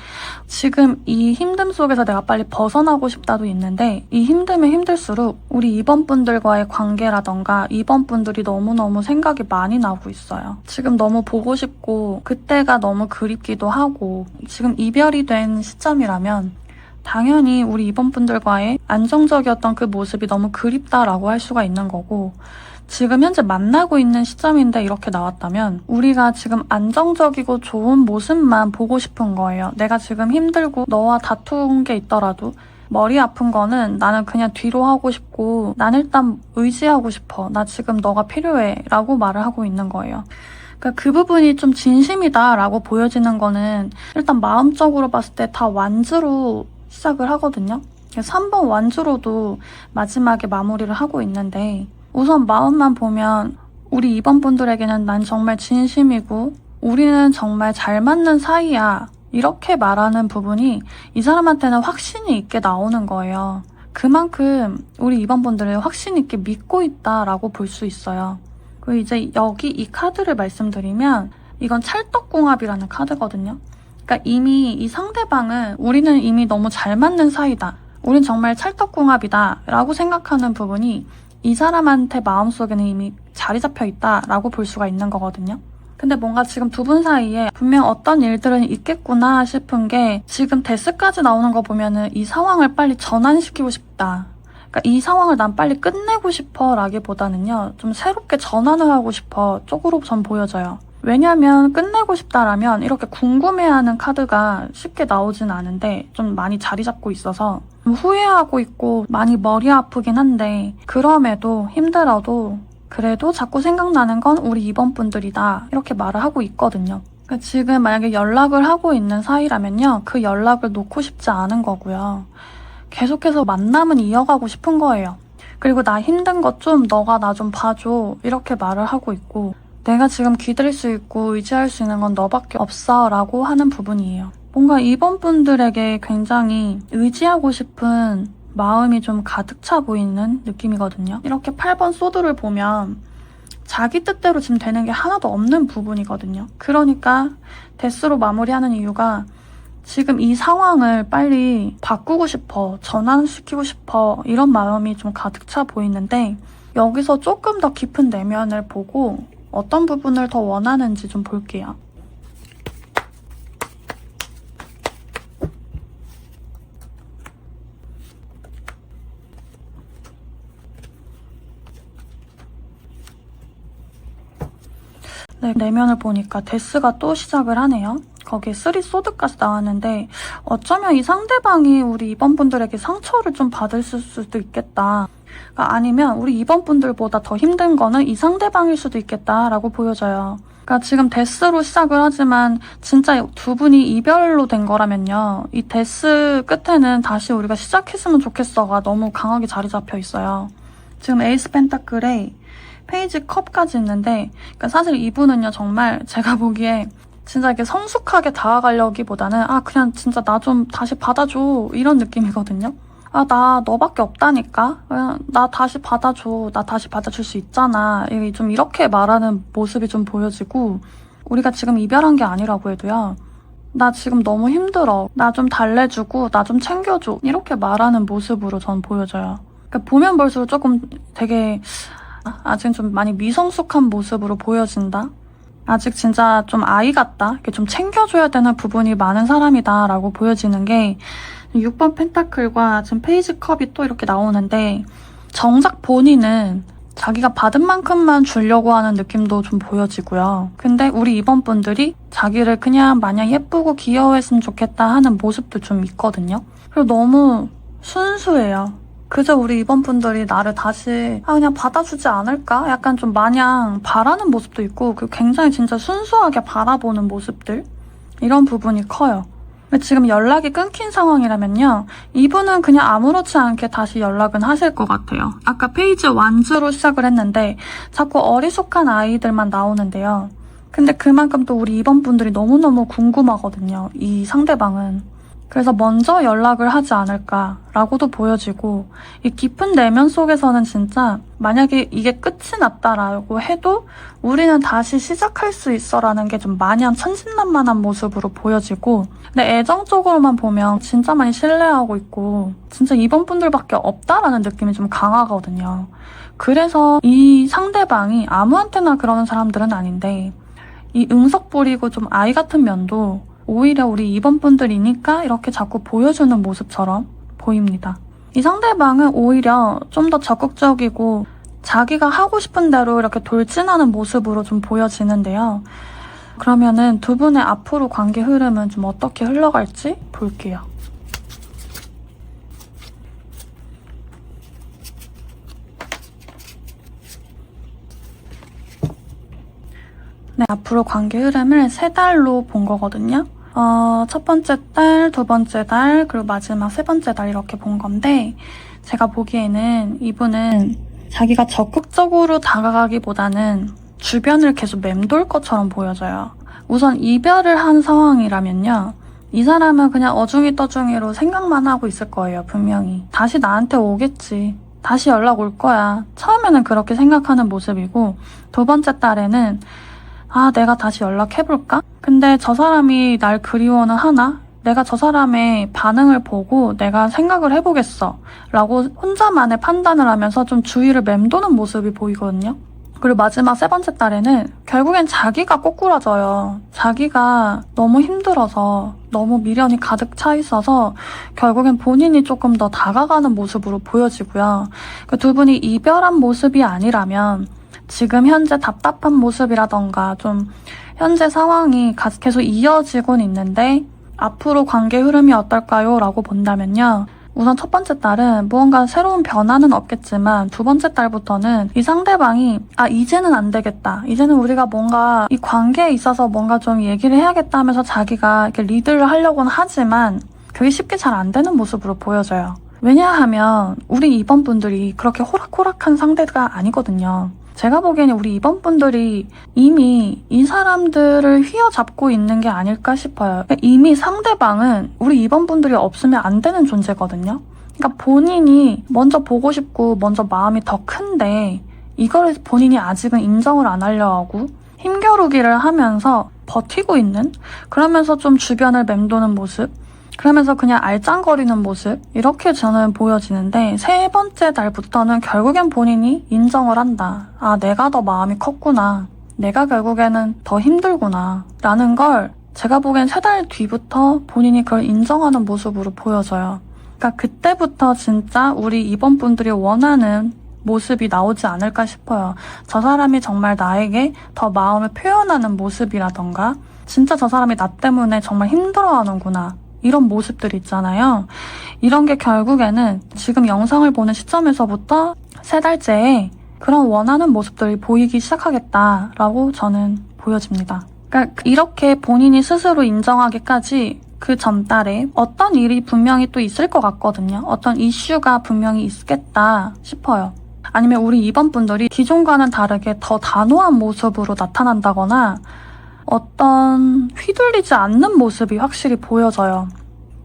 지금 이 힘듦 속에서 내가 빨리 벗어나고 싶다도 있는데, 이 힘들면 힘들수록 우리 2번 분들과의 관계라던가 2번 분들이 너무너무 생각이 많이 나고 있어요. 지금 너무 보고 싶고 그때가 너무 그립기도 하고, 지금 이별이 된 시점이라면 당연히 우리 2번 분들과의 안정적이었던 그 모습이 너무 그립다라고 할 수가 있는 거고, 지금 현재 만나고 있는 시점인데 이렇게 나왔다면 우리가 지금 안정적이고 좋은 모습만 보고 싶은 거예요. 내가 지금 힘들고 너와 다툰 게 있더라도 머리 아픈 거는 나는 그냥 뒤로 하고 싶고, 난 일단 의지하고 싶어, 나 지금 너가 필요해 라고 말을 하고 있는 거예요. 그러니까 그 부분이 좀 진심이다 라고 보여지는 거는 일단 마음적으로 봤을 때 다 완즈로 시작을 하거든요. 3번 완즈로도 마지막에 마무리를 하고 있는데, 우선 마음만 보면 우리 2번 분들에게는 난 정말 진심이고 우리는 정말 잘 맞는 사이야, 이렇게 말하는 부분이 이 사람한테는 확신이 있게 나오는 거예요. 그만큼 우리 2번 분들을 확신 있게 믿고 있다라고 볼 수 있어요. 그리고 이제 여기 이 카드를 말씀드리면, 이건 찰떡궁합이라는 카드거든요. 그러니까 이미 이 상대방은 우리는 이미 너무 잘 맞는 사이다, 우린 정말 찰떡궁합이다 라고 생각하는 부분이 이 사람한테 마음속에는 이미 자리 잡혀 있다라고 볼 수가 있는 거거든요. 근데 뭔가 지금 두 분 사이에 분명 어떤 일들은 있겠구나 싶은 게, 지금 데스까지 나오는 거 보면은 이 상황을 빨리 전환시키고 싶다, 그러니까 이 상황을 난 빨리 끝내고 싶어 라기보다는요, 좀 새롭게 전환을 하고 싶어 쪽으로 전 보여져요. 왜냐면 끝내고 싶다라면 이렇게 궁금해하는 카드가 쉽게 나오진 않은데 좀 많이 자리 잡고 있어서 좀 후회하고 있고 많이 머리 아프긴 한데, 그럼에도 힘들어도 그래도 자꾸 생각나는 건 우리 2번 분들이다, 이렇게 말을 하고 있거든요. 그러니까 지금 만약에 연락을 하고 있는 사이라면요, 그 연락을 놓고 싶지 않은 거고요. 계속해서 만남은 이어가고 싶은 거예요. 그리고 나 힘든 것 좀 너가 나 좀 봐줘, 이렇게 말을 하고 있고, 내가 지금 기댈 수 있고 의지할 수 있는 건 너밖에 없어 라고 하는 부분이에요. 뭔가 2번 분들에게 굉장히 의지하고 싶은 마음이 좀 가득 차 보이는 느낌이거든요. 이렇게 8번 소드를 보면 자기 뜻대로 지금 되는 게 하나도 없는 부분이거든요. 그러니까 데스로 마무리하는 이유가 지금 이 상황을 빨리 바꾸고 싶어, 전환시키고 싶어, 이런 마음이 좀 가득 차 보이는데, 여기서 조금 더 깊은 내면을 보고 어떤 부분을 더 원하는지 좀 볼게요. 네, 내면을 보니까 데스가 또 시작을 하네요. 거기에 3 소드까지 나왔는데, 어쩌면 이 상대방이 우리 2번 분들에게 상처를 좀 받을 수도 있겠다. 그러니까 아니면 우리 2번 분들보다 더 힘든 거는 이 상대방일 수도 있겠다라고 보여져요. 그러니까 지금 데스로 시작을 하지만 진짜 두 분이 이별로 된 거라면요. 이 데스 끝에는 다시 우리가 시작했으면 좋겠어가 너무 강하게 자리 잡혀 있어요. 지금 에이스 펜타클에 페이지 컵까지 있는데 그러니까 사실 이분은요 정말 제가 보기에 진짜 이렇게 성숙하게 다가가려기보다는 그냥 진짜 나 좀 다시 받아줘 이런 느낌이거든요. 나 너밖에 없다니까. 그냥 나 다시 받아줘. 나 다시 받아줄 수 있잖아. 좀 이렇게 말하는 모습이 좀 보여지고 우리가 지금 이별한 게 아니라고 해도요. 나 지금 너무 힘들어. 나 좀 달래주고 나 좀 챙겨줘. 이렇게 말하는 모습으로 전 보여져요. 그러니까 보면 볼수록 조금 되게 아직 좀 많이 미성숙한 모습으로 보여진다. 아직 진짜 좀 아이 같다. 이렇게 좀 챙겨줘야 되는 부분이 많은 사람이다 라고 보여지는 게 6번 펜타클과 지금 페이지 컵이 또 이렇게 나오는데 정작 본인은 자기가 받은 만큼만 주려고 하는 느낌도 좀 보여지고요. 근데 우리 2번 분들이 자기를 그냥 마냥 예쁘고 귀여워했으면 좋겠다 하는 모습도 좀 있거든요. 그리고 너무 순수해요. 그저 우리 2번 분들이 나를 다시 그냥 받아주지 않을까? 약간 좀 마냥 바라는 모습도 있고 굉장히 진짜 순수하게 바라보는 모습들 이런 부분이 커요. 지금 연락이 끊긴 상황이라면요. 이분은 그냥 아무렇지 않게 다시 연락은 하실 것 같아요. 아까 페이지 완주로 시작을 했는데 자꾸 어리숙한 아이들만 나오는데요. 근데 그만큼 또 우리 2번 분들이 너무너무 궁금하거든요. 이 상대방은. 그래서 먼저 연락을 하지 않을까라고도 보여지고 이 깊은 내면 속에서는 진짜 만약에 이게 끝이 났다라고 해도 우리는 다시 시작할 수 있어라는 게 좀 마냥 천진난만한 모습으로 보여지고 근데 애정적으로만 보면 진짜 많이 신뢰하고 있고 진짜 이번 분들밖에 없다라는 느낌이 좀 강하거든요. 그래서 이 상대방이 아무한테나 그러는 사람들은 아닌데 이 응석 부리고 좀 아이 같은 면도 오히려 우리 2번 분들이니까 이렇게 자꾸 보여주는 모습처럼 보입니다. 이 상대방은 오히려 좀 더 적극적이고 자기가 하고 싶은 대로 이렇게 돌진하는 모습으로 좀 보여지는데요. 그러면은 두 분의 앞으로 관계 흐름은 좀 어떻게 흘러갈지 볼게요. 네, 앞으로 관계 흐름을 3달로 본 거거든요. 첫 번째 달, 두 번째 달, 그리고 마지막 세 번째 달 이렇게 본 건데 제가 보기에는 이분은 자기가 적극적으로 다가가기보다는 주변을 계속 맴돌 것처럼 보여져요. 우선 이별을 한 상황이라면요. 이 사람은 그냥 어중이떠중이로 생각만 하고 있을 거예요, 분명히. 다시 나한테 오겠지. 다시 연락 올 거야. 처음에는 그렇게 생각하는 모습이고 두 번째 달에는 내가 다시 연락해볼까? 근데 저 사람이 날 그리워는 하나? 내가 저 사람의 반응을 보고 내가 생각을 해보겠어. 라고 혼자만의 판단을 하면서 좀 주위를 맴도는 모습이 보이거든요. 그리고 마지막 세 번째 달에는 결국엔 자기가 꼬꾸라져요. 자기가 너무 힘들어서 너무 미련이 가득 차 있어서 결국엔 본인이 조금 더 다가가는 모습으로 보여지고요. 그 두 분이 이별한 모습이 아니라면 지금 현재 답답한 모습이라던가 좀 현재 상황이 계속 이어지곤 있는데 앞으로 관계 흐름이 어떨까요? 라고 본다면요. 우선 첫 번째 달은 무언가 새로운 변화는 없겠지만 두 번째 달부터는 이 상대방이 이제는 안 되겠다. 이제는 우리가 뭔가 이 관계에 있어서 뭔가 좀 얘기를 해야겠다 하면서 자기가 이렇게 리드를 하려고는 하지만 그게 쉽게 잘 안 되는 모습으로 보여져요. 왜냐하면 우리 2번 분들이 그렇게 호락호락한 상대가 아니거든요. 제가 보기에는 우리 2번 분들이 이미 이 사람들을 휘어잡고 있는 게 아닐까 싶어요. 이미 상대방은 우리 2번 분들이 없으면 안 되는 존재거든요. 그러니까 본인이 먼저 보고 싶고 먼저 마음이 더 큰데 이걸 본인이 아직은 인정을 안 하려 하고 힘겨루기를 하면서 버티고 있는 그러면서 좀 주변을 맴도는 모습 그러면서 그냥 알짱거리는 모습 이렇게 저는 보여지는데 세 번째 달부터는 결국엔 본인이 인정을 한다. 내가 더 마음이 컸구나. 내가 결국에는 더 힘들구나. 라는 걸 제가 보기엔 3달 뒤부터 본인이 그걸 인정하는 모습으로 보여져요. 그러니까 그때부터 진짜 우리 2번 분들이 원하는 모습이 나오지 않을까 싶어요. 저 사람이 정말 나에게 더 마음을 표현하는 모습이라던가 진짜 저 사람이 나 때문에 정말 힘들어하는구나. 이런 모습들 있잖아요. 이런 게 결국에는 지금 영상을 보는 시점에서부터 3달째에 그런 원하는 모습들이 보이기 시작하겠다라고 저는 보여집니다. 그러니까 이렇게 본인이 스스로 인정하기까지 그 전달에 어떤 일이 분명히 또 있을 것 같거든요. 어떤 이슈가 분명히 있겠다 싶어요. 아니면 우리 2번 분들이 기존과는 다르게 더 단호한 모습으로 나타난다거나 어떤 휘둘리지 않는 모습이 확실히 보여져요.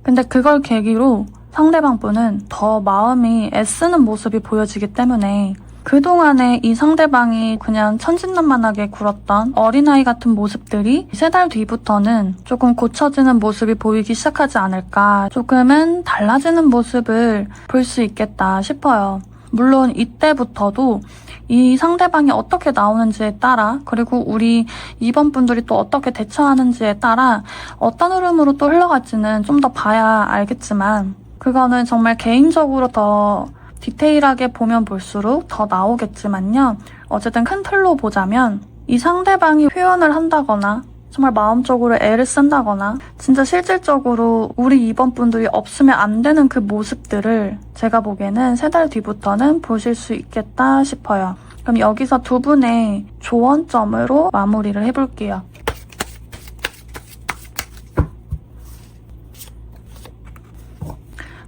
근데 그걸 계기로 상대방 분은 더 마음이 애쓰는 모습이 보여지기 때문에 그동안에 이 상대방이 그냥 천진난만하게 굴었던 어린아이 같은 모습들이 3달 뒤부터는 조금 고쳐지는 모습이 보이기 시작하지 않을까, 조금은 달라지는 모습을 볼 수 있겠다 싶어요. 물론 이때부터도 이 상대방이 어떻게 나오는지에 따라, 그리고 우리 2번 분들이 또 어떻게 대처하는지에 따라 어떤 흐름으로 또 흘러갈지는 좀 더 봐야 알겠지만, 그거는 정말 개인적으로 더 디테일하게 보면 볼수록 더 나오겠지만요. 어쨌든 큰 틀로 보자면 이 상대방이 표현을 한다거나 정말 마음적으로 애를 쓴다거나 진짜 실질적으로 우리 2번 분들이 없으면 안 되는 그 모습들을 제가 보기에는 3달 뒤부터는 보실 수 있겠다 싶어요. 그럼 여기서 두 분의 조언점으로 마무리를 해볼게요.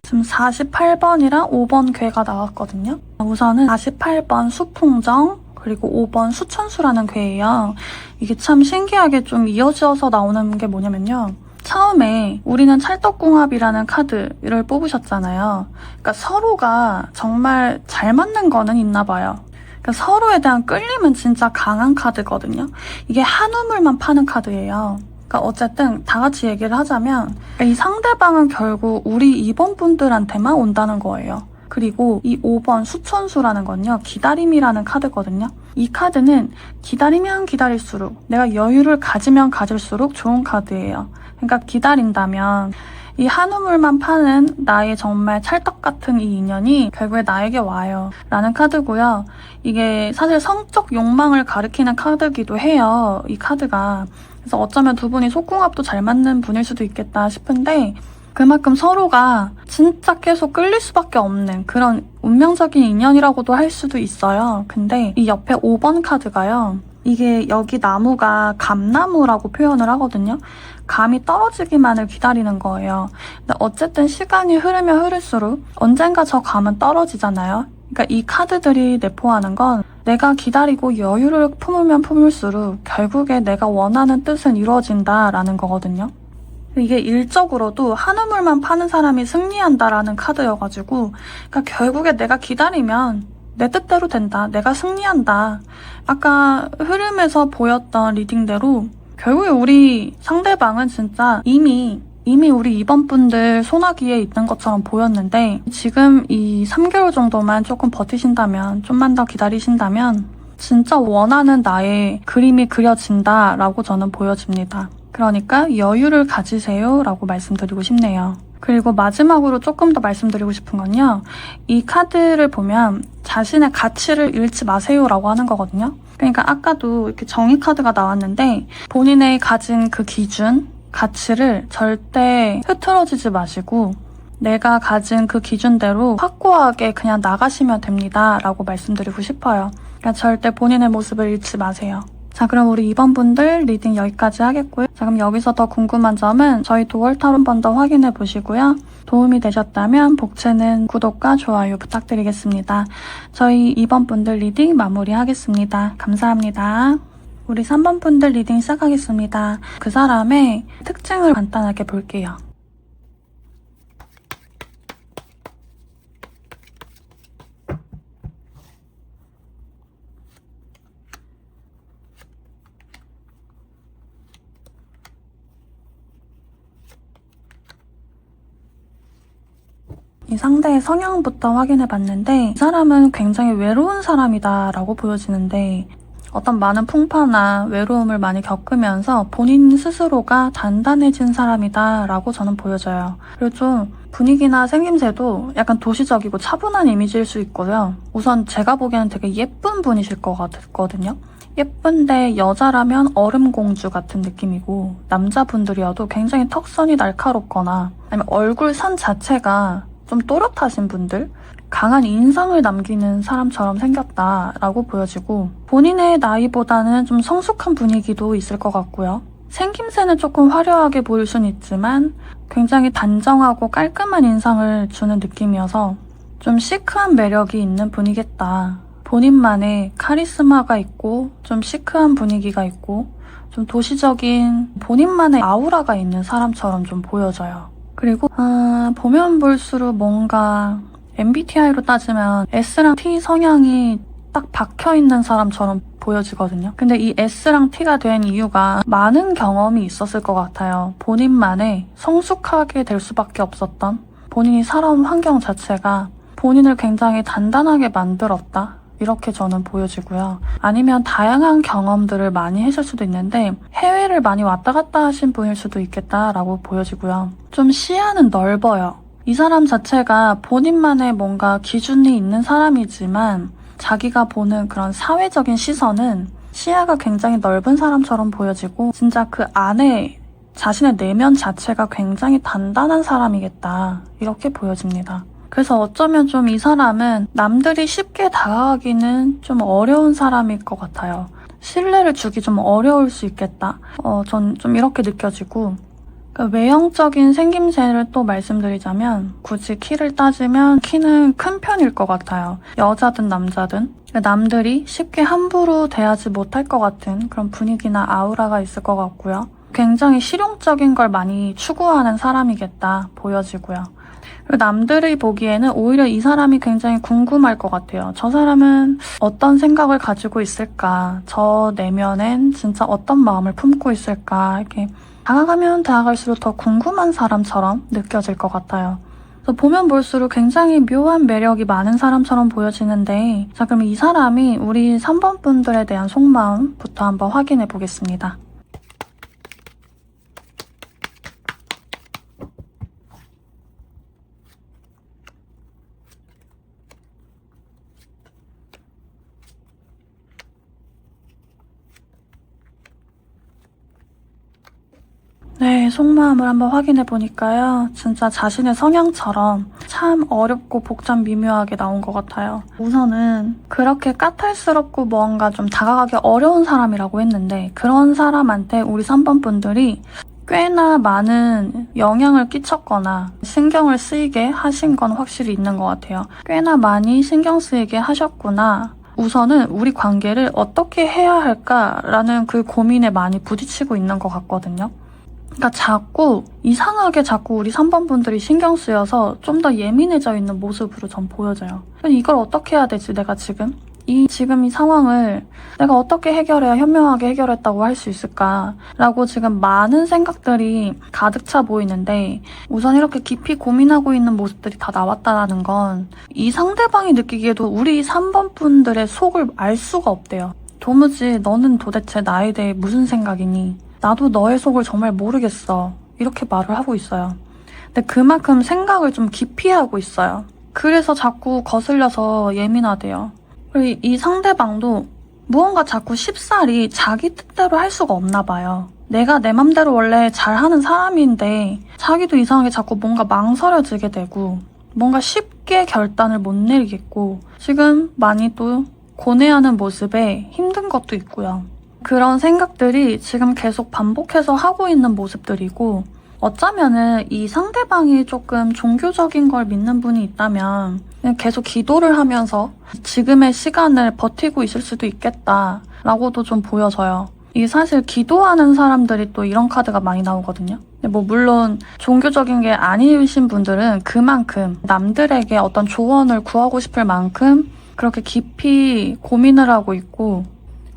지금 48번이랑 5번 궤가 나왔거든요. 우선은 48번 수풍정, 그리고 5번 수천수라는 궤예요. 이게 참 신기하게 좀 이어져서 나오는 게 뭐냐면요. 처음에 우리는 찰떡궁합이라는 카드를 뽑으셨잖아요. 그러니까 서로가 정말 잘 맞는 거는 있나 봐요. 그러니까 서로에 대한 끌림은 진짜 강한 카드거든요. 이게 한 우물만 파는 카드예요. 그러니까 어쨌든 다 같이 얘기를 하자면 이 상대방은 결국 우리 2번 분들한테만 온다는 거예요. 그리고 이 5번 수천수라는 건요, 기다림이라는 카드거든요. 이 카드는 기다리면 기다릴수록, 내가 여유를 가지면 가질수록 좋은 카드예요. 그러니까 기다린다면 이 한 우물만 파는 나의 정말 찰떡 같은 이 인연이 결국에 나에게 와요 라는 카드고요. 이게 사실 성적 욕망을 가리키는 카드기도 해요, 이 카드가. 그래서 어쩌면 두 분이 속궁합도 잘 맞는 분일 수도 있겠다 싶은데, 그만큼 서로가 진짜 계속 끌릴 수밖에 없는 그런 운명적인 인연이라고도 할 수도 있어요. 근데 이 옆에 5번 카드가요, 이게 여기 나무가 감나무라고 표현을 하거든요. 감이 떨어지기만을 기다리는 거예요. 근데 어쨌든 시간이 흐르면 흐를수록 언젠가 저 감은 떨어지잖아요. 그러니까 이 카드들이 내포하는 건 내가 기다리고 여유를 품으면 품을수록 결국에 내가 원하는 뜻은 이루어진다라는 거거든요. 이게 일적으로도 한 우물만 파는 사람이 승리한다라는 카드여가지고, 그러니까 결국에 내가 기다리면 내 뜻대로 된다, 내가 승리한다. 아까 흐름에서 보였던 리딩대로 결국에 우리 상대방은 진짜 이미 우리 2번 분들 소나기에 있는 것처럼 보였는데, 지금 이 3개월 정도만 조금 버티신다면, 좀만 더 기다리신다면 진짜 원하는 나의 그림이 그려진다라고 저는 보여집니다. 그러니까 여유를 가지세요 라고 말씀드리고 싶네요. 그리고 마지막으로 조금 더 말씀드리고 싶은 건요, 이 카드를 보면 자신의 가치를 잃지 마세요 라고 하는 거거든요. 그러니까 아까도 이렇게 정의 카드가 나왔는데, 본인의 가진 그 기준, 가치를 절대 흐트러지지 마시고 내가 가진 그 기준대로 확고하게 그냥 나가시면 됩니다 라고 말씀드리고 싶어요. 그러니까 절대 본인의 모습을 잃지 마세요. 자, 그럼 우리 2번 분들 리딩 여기까지 하겠고요. 자, 그럼 여기서 더 궁금한 점은 저희 도월타로 한 번 더 확인해 보시고요. 도움이 되셨다면 복채는 구독과 좋아요 부탁드리겠습니다. 저희 2번 분들 리딩 마무리하겠습니다. 감사합니다. 우리 3번 분들 리딩 시작하겠습니다. 그 사람의 특징을 간단하게 볼게요. 이 상대의 성향부터 확인해봤는데, 이 사람은 굉장히 외로운 사람이다 라고 보여지는데, 어떤 많은 풍파나 외로움을 많이 겪으면서 본인 스스로가 단단해진 사람이다 라고 저는 보여져요. 그리고 좀 분위기나 생김새도 약간 도시적이고 차분한 이미지일 수 있고요. 우선 제가 보기에는 되게 예쁜 분이실 것 같거든요. 예쁜데 여자라면 얼음공주 같은 느낌이고, 남자분들이어도 굉장히 턱선이 날카롭거나 아니면 얼굴 선 자체가 좀 또렷하신 분들, 강한 인상을 남기는 사람처럼 생겼다라고 보여지고 본인의 나이보다는 좀 성숙한 분위기도 있을 것 같고요. 생김새는 조금 화려하게 보일 수는 있지만 굉장히 단정하고 깔끔한 인상을 주는 느낌이어서 좀 시크한 매력이 있는 분이겠다. 본인만의 카리스마가 있고 좀 시크한 분위기가 있고 좀 도시적인 본인만의 아우라가 있는 사람처럼 좀 보여져요. 그리고 보면 볼수록 뭔가 MBTI로 따지면 S랑 T 성향이 딱 박혀있는 사람처럼 보여지거든요. 근데 이 S랑 T가 된 이유가 많은 경험이 있었을 것 같아요. 본인만의 성숙하게 될 수밖에 없었던 본인이 살아온 환경 자체가 본인을 굉장히 단단하게 만들었다. 이렇게 저는 보여지고요. 아니면 다양한 경험들을 많이 하실 수도 있는데 해외를 많이 왔다 갔다 하신 분일 수도 있겠다라고 보여지고요. 좀 시야는 넓어요. 이 사람 자체가 본인만의 뭔가 기준이 있는 사람이지만 자기가 보는 그런 사회적인 시선은 시야가 굉장히 넓은 사람처럼 보여지고 진짜 그 안에 자신의 내면 자체가 굉장히 단단한 사람이겠다. 이렇게 보여집니다. 그래서 어쩌면 좀 이 사람은 남들이 쉽게 다가가기는 좀 어려운 사람일 것 같아요. 신뢰를 주기 좀 어려울 수 있겠다. 전 좀 이렇게 느껴지고 그러니까 외형적인 생김새를 또 말씀드리자면 굳이 키를 따지면 키는 큰 편일 것 같아요. 여자든 남자든. 그러니까 남들이 쉽게 함부로 대하지 못할 것 같은 그런 분위기나 아우라가 있을 것 같고요. 굉장히 실용적인 걸 많이 추구하는 사람이겠다 보여지고요. 그리고 남들이 보기에는 오히려 이 사람이 굉장히 궁금할 것 같아요. 저 사람은 어떤 생각을 가지고 있을까? 저 내면엔 진짜 어떤 마음을 품고 있을까? 이렇게 다가가면 다가갈수록 더 궁금한 사람처럼 느껴질 것 같아요. 그래서 보면 볼수록 굉장히 묘한 매력이 많은 사람처럼 보여지는데 자, 그럼 이 사람이 우리 3번 분들에 대한 속마음부터 한번 확인해 보겠습니다. 네, 속마음을 한번 확인해 보니까요. 진짜 자신의 성향처럼 참 어렵고 복잡 미묘하게 나온 것 같아요. 우선은 그렇게 까탈스럽고 뭔가 좀 다가가기 어려운 사람이라고 했는데 그런 사람한테 우리 3번 분들이 꽤나 많은 영향을 끼쳤거나 신경을 쓰이게 하신 건 확실히 있는 것 같아요. 꽤나 많이 신경 쓰이게 하셨구나. 우선은 우리 관계를 어떻게 해야 할까라는 그 고민에 많이 부딪히고 있는 것 같거든요. 그러니까 이상하게 자꾸 우리 3번 분들이 신경 쓰여서 좀 더 예민해져 있는 모습으로 전 보여져요. 이걸 어떻게 해야 되지, 내가 지금? 지금 이 상황을 내가 어떻게 해결해야 현명하게 해결했다고 할 수 있을까라고 지금 많은 생각들이 가득 차 보이는데 우선 이렇게 깊이 고민하고 있는 모습들이 다 나왔다는 건 이 상대방이 느끼기에도 우리 3번 분들의 속을 알 수가 없대요. 도무지 너는 도대체 나에 대해 무슨 생각이니? 나도 너의 속을 정말 모르겠어. 이렇게 말을 하고 있어요. 근데 그만큼 생각을 좀 깊이 하고 있어요. 그래서 자꾸 거슬려서 예민하대요. 그리고 이 상대방도 무언가 자꾸 쉽사리 자기 뜻대로 할 수가 없나 봐요. 내가 내 맘대로 원래 잘하는 사람인데 자기도 이상하게 자꾸 뭔가 망설여지게 되고 뭔가 쉽게 결단을 못 내리겠고 지금 많이 또 고뇌하는 모습에 힘든 것도 있고요. 그런 생각들이 지금 계속 반복해서 하고 있는 모습들이고 어쩌면은 이 상대방이 조금 종교적인 걸 믿는 분이 있다면 그냥 계속 기도를 하면서 지금의 시간을 버티고 있을 수도 있겠다라고도 좀 보여져요. 이게 사실 기도하는 사람들이 또 이런 카드가 많이 나오거든요. 근데 물론 종교적인 게 아니신 분들은 그만큼 남들에게 어떤 조언을 구하고 싶을 만큼 그렇게 깊이 고민을 하고 있고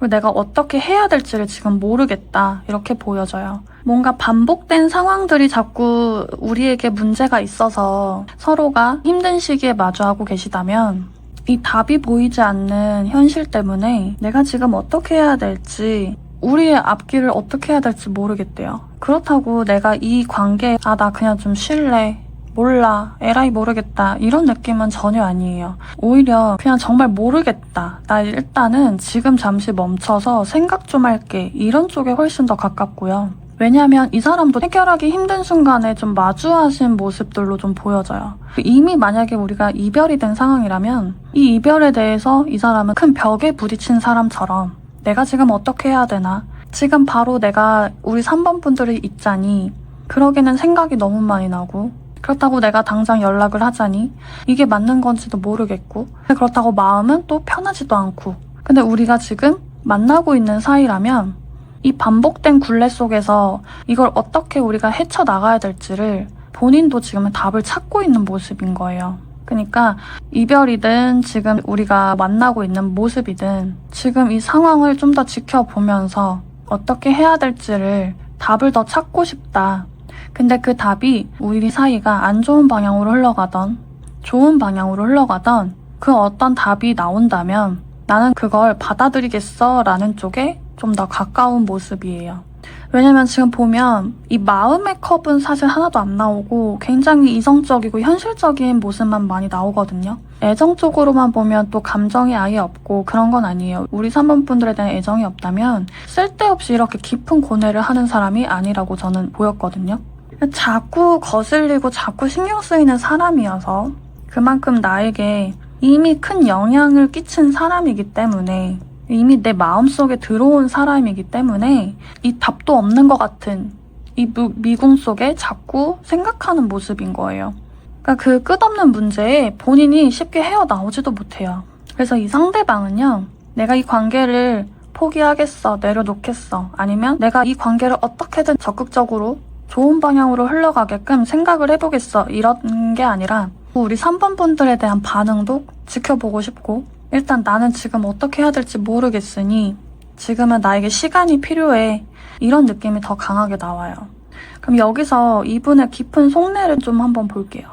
내가 어떻게 해야 될지를 지금 모르겠다 이렇게 보여져요. 뭔가 반복된 상황들이 자꾸 우리에게 문제가 있어서 서로가 힘든 시기에 마주하고 계시다면 이 답이 보이지 않는 현실 때문에 내가 지금 어떻게 해야 될지 우리의 앞길을 어떻게 해야 될지 모르겠대요. 그렇다고 내가 이 관계에 나 그냥 좀 쉴래. 몰라, 에라이 모르겠다 이런 느낌은 전혀 아니에요. 오히려 그냥 정말 모르겠다. 나 일단은 지금 잠시 멈춰서 생각 좀 할게. 이런 쪽에 훨씬 더 가깝고요. 왜냐면 이 사람도 해결하기 힘든 순간에 좀 마주하신 모습들로 좀 보여져요. 이미 만약에 우리가 이별이 된 상황이라면 이 이별에 대해서 이 사람은 큰 벽에 부딪힌 사람처럼 내가 지금 어떻게 해야 되나? 지금 바로 내가 우리 3번 분들이 있자니 그러기는 생각이 너무 많이 나고 그렇다고 내가 당장 연락을 하자니 이게 맞는 건지도 모르겠고 그렇다고 마음은 또 편하지도 않고 근데 우리가 지금 만나고 있는 사이라면 이 반복된 굴레 속에서 이걸 어떻게 우리가 헤쳐나가야 될지를 본인도 지금 답을 찾고 있는 모습인 거예요. 그러니까 이별이든 지금 우리가 만나고 있는 모습이든 지금 이 상황을 좀 더 지켜보면서 어떻게 해야 될지를 답을 더 찾고 싶다. 근데 그 답이 우리 사이가 안 좋은 방향으로 흘러가던 좋은 방향으로 흘러가던 그 어떤 답이 나온다면 나는 그걸 받아들이겠어 라는 쪽에 좀 더 가까운 모습이에요. 왜냐면 지금 보면 이 마음의 컵은 사실 하나도 안 나오고 굉장히 이성적이고 현실적인 모습만 많이 나오거든요. 애정 쪽으로만 보면 또 감정이 아예 없고 그런 건 아니에요. 우리 3번 분들에 대한 애정이 없다면 쓸데없이 이렇게 깊은 고뇌를 하는 사람이 아니라고 저는 보였거든요. 자꾸 거슬리고 자꾸 신경 쓰이는 사람이어서 그만큼 나에게 이미 큰 영향을 끼친 사람이기 때문에 이미 내 마음속에 들어온 사람이기 때문에 이 답도 없는 것 같은 이 미궁 속에 자꾸 생각하는 모습인 거예요. 그러니까 그 끝없는 문제에 본인이 쉽게 헤어나오지도 못해요. 그래서 이 상대방은요. 내가 이 관계를 포기하겠어, 내려놓겠어, 아니면 내가 이 관계를 어떻게든 적극적으로 좋은 방향으로 흘러가게끔 생각을 해보겠어 이런 게 아니라 우리 3번 분들에 대한 반응도 지켜보고 싶고 일단 나는 지금 어떻게 해야 될지 모르겠으니 지금은 나에게 시간이 필요해 이런 느낌이 더 강하게 나와요. 그럼 여기서 이분의 깊은 속내를 좀 한번 볼게요.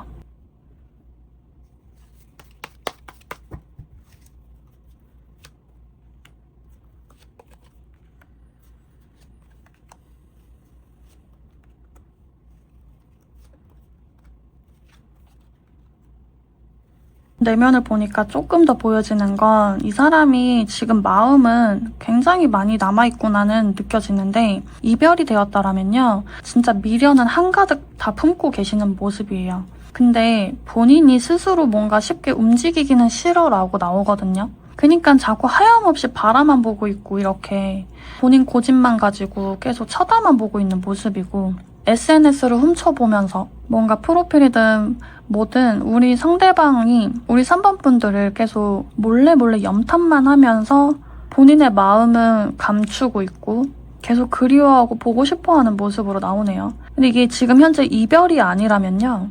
내면을 보니까 조금 더 보여지는 건 이 사람이 지금 마음은 굉장히 많이 남아있구나는 느껴지는데 이별이 되었다라면요. 진짜 미련은 한가득 다 품고 계시는 모습이에요. 근데 본인이 스스로 뭔가 쉽게 움직이기는 싫어라고 나오거든요. 그니까 자꾸 하염없이 바라만 보고 있고 이렇게 본인 고집만 가지고 계속 쳐다만 보고 있는 모습이고 SNS를 훔쳐보면서 뭔가 프로필이든 뭐든 우리 상대방이 우리 3번 분들을 계속 몰래 염탐만 하면서 본인의 마음은 감추고 있고 계속 그리워하고 보고 싶어하는 모습으로 나오네요. 근데 이게 지금 현재 이별이 아니라면요.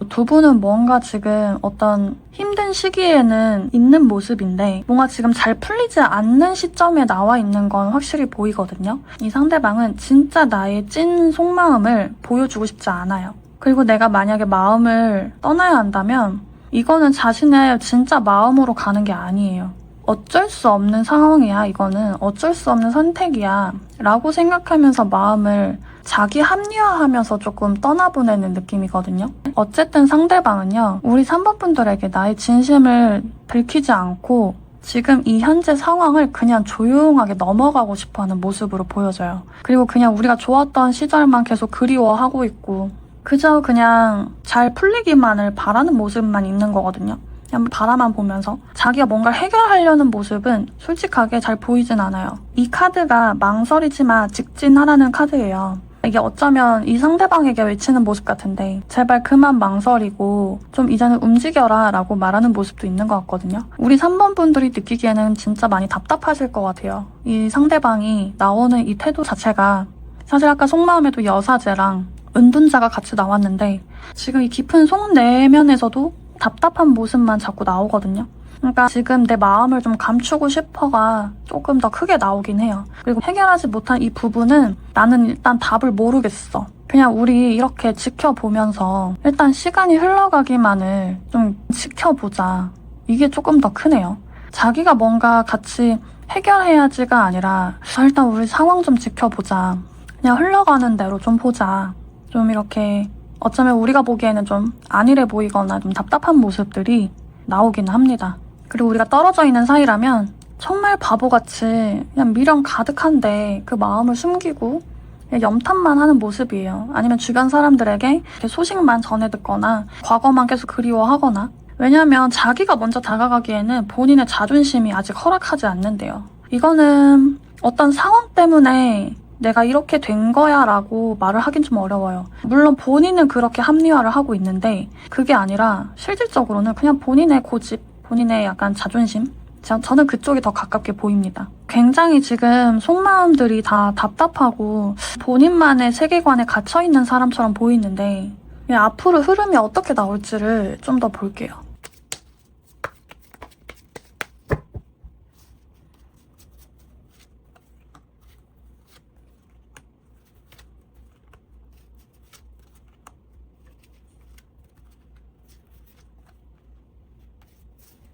두 분은 뭔가 지금 어떤 힘든 시기에는 있는 모습인데 뭔가 지금 잘 풀리지 않는 시점에 나와 있는 건 확실히 보이거든요. 이 상대방은 진짜 나의 찐 속마음을 보여주고 싶지 않아요. 그리고 내가 만약에 마음을 떠나야 한다면 이거는 자신의 진짜 마음으로 가는 게 아니에요. 어쩔 수 없는 상황이야. 이거는 어쩔 수 없는 선택이야 라고 생각하면서 마음을 자기 합리화하면서 조금 떠나보내는 느낌이거든요. 어쨌든 상대방은요. 우리 3번 분들에게 나의 진심을 들키지 않고 지금 이 현재 상황을 그냥 조용하게 넘어가고 싶어하는 모습으로 보여져요. 그리고 그냥 우리가 좋았던 시절만 계속 그리워하고 있고 그저 그냥 잘 풀리기만을 바라는 모습만 있는 거거든요. 그냥 바라만 보면서 자기가 뭔가를 해결하려는 모습은 솔직하게 잘 보이진 않아요. 이 카드가 망설이지 마, 직진하라는 카드예요. 이게 어쩌면 이 상대방에게 외치는 모습 같은데 제발 그만 망설이고 좀 이제는 움직여라 라고 말하는 모습도 있는 것 같거든요. 우리 3번 분들이 느끼기에는 진짜 많이 답답하실 것 같아요. 이 상대방이 나오는 이 태도 자체가 사실 아까 속마음에도 여사제랑 은둔자가 같이 나왔는데 지금 이 깊은 속 내면에서도 답답한 모습만 자꾸 나오거든요. 그러니까 지금 내 마음을 좀 감추고 싶어가 조금 더 크게 나오긴 해요. 그리고 해결하지 못한 이 부분은 나는 일단 답을 모르겠어. 그냥 우리 이렇게 지켜보면서 일단 시간이 흘러가기만을 좀 지켜보자. 이게 조금 더 크네요. 자기가 뭔가 같이 해결해야지가 아니라 일단 우리 상황 좀 지켜보자. 그냥 흘러가는 대로 좀 보자. 좀 이렇게 어쩌면 우리가 보기에는 좀 안일해 보이거나 좀 답답한 모습들이 나오긴 합니다. 그리고 우리가 떨어져 있는 사이라면 정말 바보같이 그냥 미련 가득한데 그 마음을 숨기고 그냥 염탐만 하는 모습이에요. 아니면 주변 사람들에게 이렇게 소식만 전해 듣거나 과거만 계속 그리워하거나. 왜냐하면 자기가 먼저 다가가기에는 본인의 자존심이 아직 허락하지 않는데요. 이거는 어떤 상황 때문에 내가 이렇게 된 거야 라고 말을 하긴 좀 어려워요. 물론 본인은 그렇게 합리화를 하고 있는데 그게 아니라 실질적으로는 그냥 본인의 고집, 본인의 약간 자존심? 저는 그쪽이 더 가깝게 보입니다. 굉장히 지금 속마음들이 다 답답하고 본인만의 세계관에 갇혀있는 사람처럼 보이는데 앞으로 흐름이 어떻게 나올지를 좀 더 볼게요.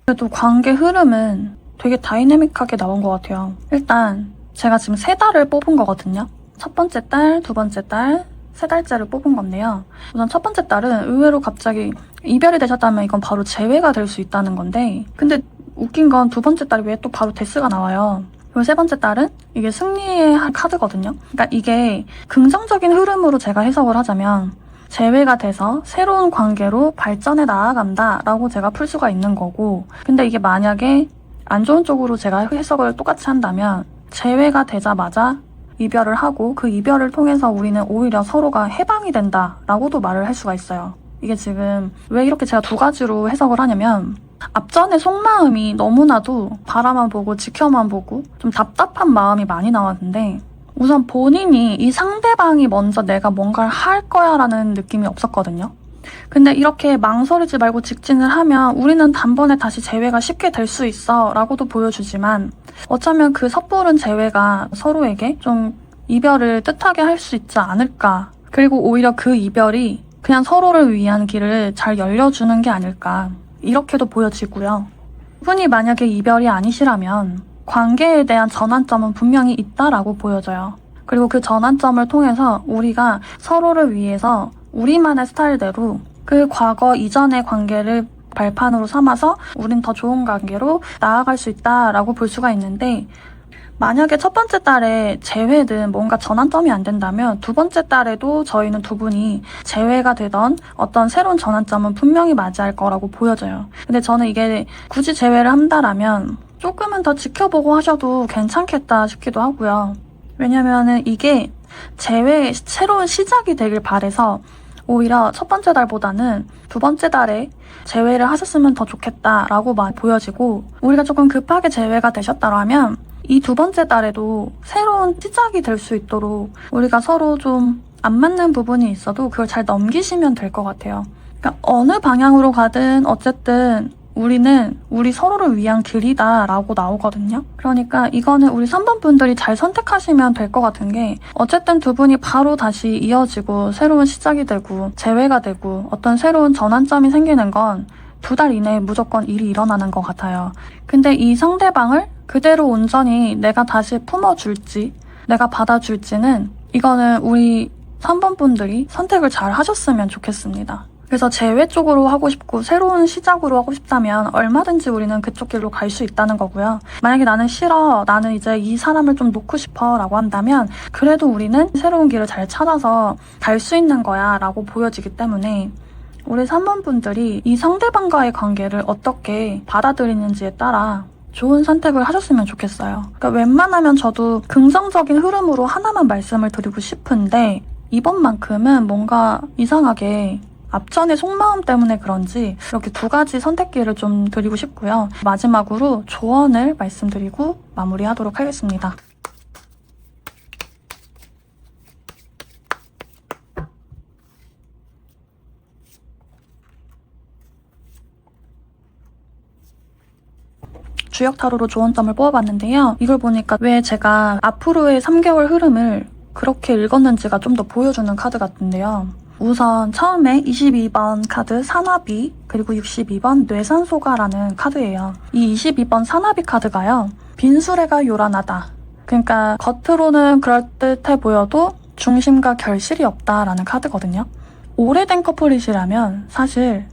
그래도 관계 흐름은 되게 다이내믹하게 나온 것 같아요. 일단 제가 지금 3달을 뽑은 거거든요. 첫 번째 달, 두 번째 달, 3달째를 뽑은 건데요. 우선 첫 번째 달은 의외로 갑자기 이별이 되셨다면 이건 바로 재회가 될 수 있다는 건데 근데 웃긴 건 두 번째 달이 왜 또 바로 데스가 나와요. 그리고 세 번째 달은 이게 승리의 카드거든요. 그러니까 이게 긍정적인 흐름으로 제가 해석을 하자면 재회가 돼서 새로운 관계로 발전해 나아간다 라고 제가 풀 수가 있는 거고 근데 이게 만약에 안 좋은 쪽으로 제가 해석을 똑같이 한다면 재회가 되자마자 이별을 하고 그 이별을 통해서 우리는 오히려 서로가 해방이 된다 라고도 말을 할 수가 있어요. 이게 지금 왜 이렇게 제가 2가지로 해석을 하냐면 앞전에 속마음이 너무나도 바라만 보고 지켜만 보고 좀 답답한 마음이 많이 나왔는데 우선 본인이 이 상대방이 먼저 내가 뭔가를 할 거야 라는 느낌이 없었거든요. 근데 이렇게 망설이지 말고 직진을 하면 우리는 단번에 다시 재회가 쉽게 될 수 있어 라고도 보여주지만 어쩌면 그 섣부른 재회가 서로에게 좀 이별을 뜻하게 할 수 있지 않을까. 그리고 오히려 그 이별이 그냥 서로를 위한 길을 잘 열려주는 게 아닐까. 이렇게도 보여지고요. 그분이 만약에 이별이 아니시라면 관계에 대한 전환점은 분명히 있다라고 보여져요. 그리고 그 전환점을 통해서 우리가 서로를 위해서 우리만의 스타일대로 그 과거 이전의 관계를 발판으로 삼아서 우린 더 좋은 관계로 나아갈 수 있다라고 볼 수가 있는데 만약에 첫 번째 달에 재회든 뭔가 전환점이 안 된다면 두 번째 달에도 저희는 두 분이 재회가 되던 어떤 새로운 전환점은 분명히 맞이할 거라고 보여져요. 근데 저는 이게 굳이 재회를 한다라면 조금은 더 지켜보고 하셔도 괜찮겠다 싶기도 하고요. 왜냐면은 이게 재회의 새로운 시작이 되길 바래서 오히려 첫 번째 달보다는 두 번째 달에 재회를 하셨으면 더 좋겠다라고 보여지고 우리가 조금 급하게 재회가 되셨다라면 이 두 번째 달에도 새로운 시작이 될 수 있도록 우리가 서로 좀 안 맞는 부분이 있어도 그걸 잘 넘기시면 될 것 같아요. 그러니까 어느 방향으로 가든 어쨌든 우리는 우리 서로를 위한 길이다 라고 나오거든요. 그러니까 이거는 우리 3번 분들이 잘 선택하시면 될 것 같은 게 어쨌든 두 분이 바로 다시 이어지고 새로운 시작이 되고 재회가 되고 어떤 새로운 전환점이 생기는 건 2달 이내에 무조건 일이 일어나는 것 같아요. 근데 이 상대방을 그대로 온전히 내가 다시 품어줄지 내가 받아줄지는 이거는 우리 3번 분들이 선택을 잘 하셨으면 좋겠습니다. 그래서 재회 쪽으로 하고 싶고 새로운 시작으로 하고 싶다면 얼마든지 우리는 그쪽 길로 갈 수 있다는 거고요. 만약에 나는 싫어, 나는 이제 이 사람을 좀 놓고 싶어 라고 한다면 그래도 우리는 새로운 길을 잘 찾아서 갈 수 있는 거야 라고 보여지기 때문에 우리 3번 분들이 이 상대방과의 관계를 어떻게 받아들이는지에 따라 좋은 선택을 하셨으면 좋겠어요. 그러니까 웬만하면 저도 긍정적인 흐름으로 하나만 말씀을 드리고 싶은데 이번만큼은 뭔가 이상하게 앞전의 속마음 때문에 그런지 이렇게 2가지 선택기를 좀 드리고 싶고요. 마지막으로 조언을 말씀드리고 마무리하도록 하겠습니다. 주역 타로로 조언점을 뽑아봤는데요. 이걸 보니까 왜 제가 앞으로의 3개월 흐름을 그렇게 읽었는지가 좀 더 보여주는 카드 같은데요. 우선 처음에 22번 카드 사나비 그리고 62번 뇌산소가라는 카드예요. 이 22번 사나비 카드가요. 빈수레가 요란하다. 그러니까 겉으로는 그럴듯해 보여도 중심과 결실이 없다라는 카드거든요. 오래된 커플이시라면 사실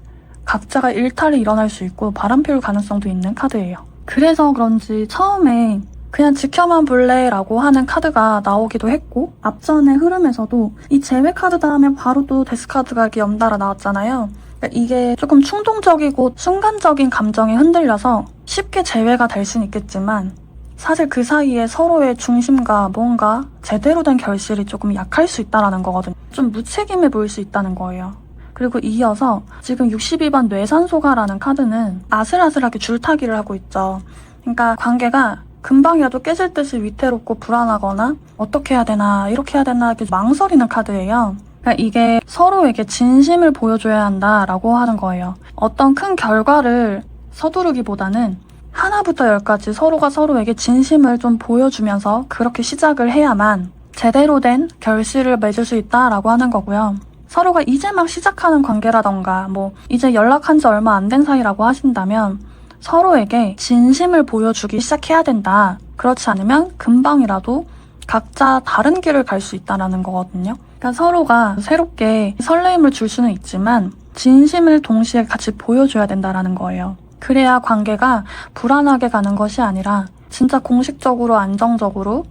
각자가 일탈이 일어날 수 있고 바람 피울 가능성도 있는 카드예요. 그래서 그런지 처음에 그냥 지켜만 볼래 라고 하는 카드가 나오기도 했고, 앞전의 흐름에서도 이 제외 카드다 하면 바로 또 데스카드가 이렇게 연달아 나왔잖아요. 그러니까 이게 조금 충동적이고 순간적인 감정이 흔들려서 쉽게 제외가 될 수는 있겠지만, 사실 그 사이에 서로의 중심과 뭔가 제대로 된 결실이 조금 약할 수 있다는 거거든요. 좀 무책임해 보일 수 있다는 거예요. 그리고 이어서 지금 62번 뇌산소가라는 카드는 아슬아슬하게 줄타기를 하고 있죠. 그러니까 관계가 금방이라도 깨질 듯이 위태롭고 불안하거나 어떻게 해야 되나 이렇게 해야 되나 이렇게 망설이는 카드예요. 그러니까 이게 서로에게 진심을 보여줘야 한다라고 하는 거예요. 어떤 큰 결과를 서두르기보다는 하나부터 열까지 서로가 서로에게 진심을 좀 보여주면서 그렇게 시작을 해야만 제대로 된 결실을 맺을 수 있다라고 하는 거고요. 서로가 이제 막 시작하는 관계라던가 뭐 이제 연락한 지 얼마 안 된 사이라고 하신다면 서로에게 진심을 보여주기 시작해야 된다. 그렇지 않으면 금방이라도 각자 다른 길을 갈 수 있다는 거거든요. 그러니까 서로가 새롭게 설레임을 줄 수는 있지만 진심을 동시에 같이 보여줘야 된다는 거예요. 그래야 관계가 불안하게 가는 것이 아니라 진짜 공식적으로 안정적으로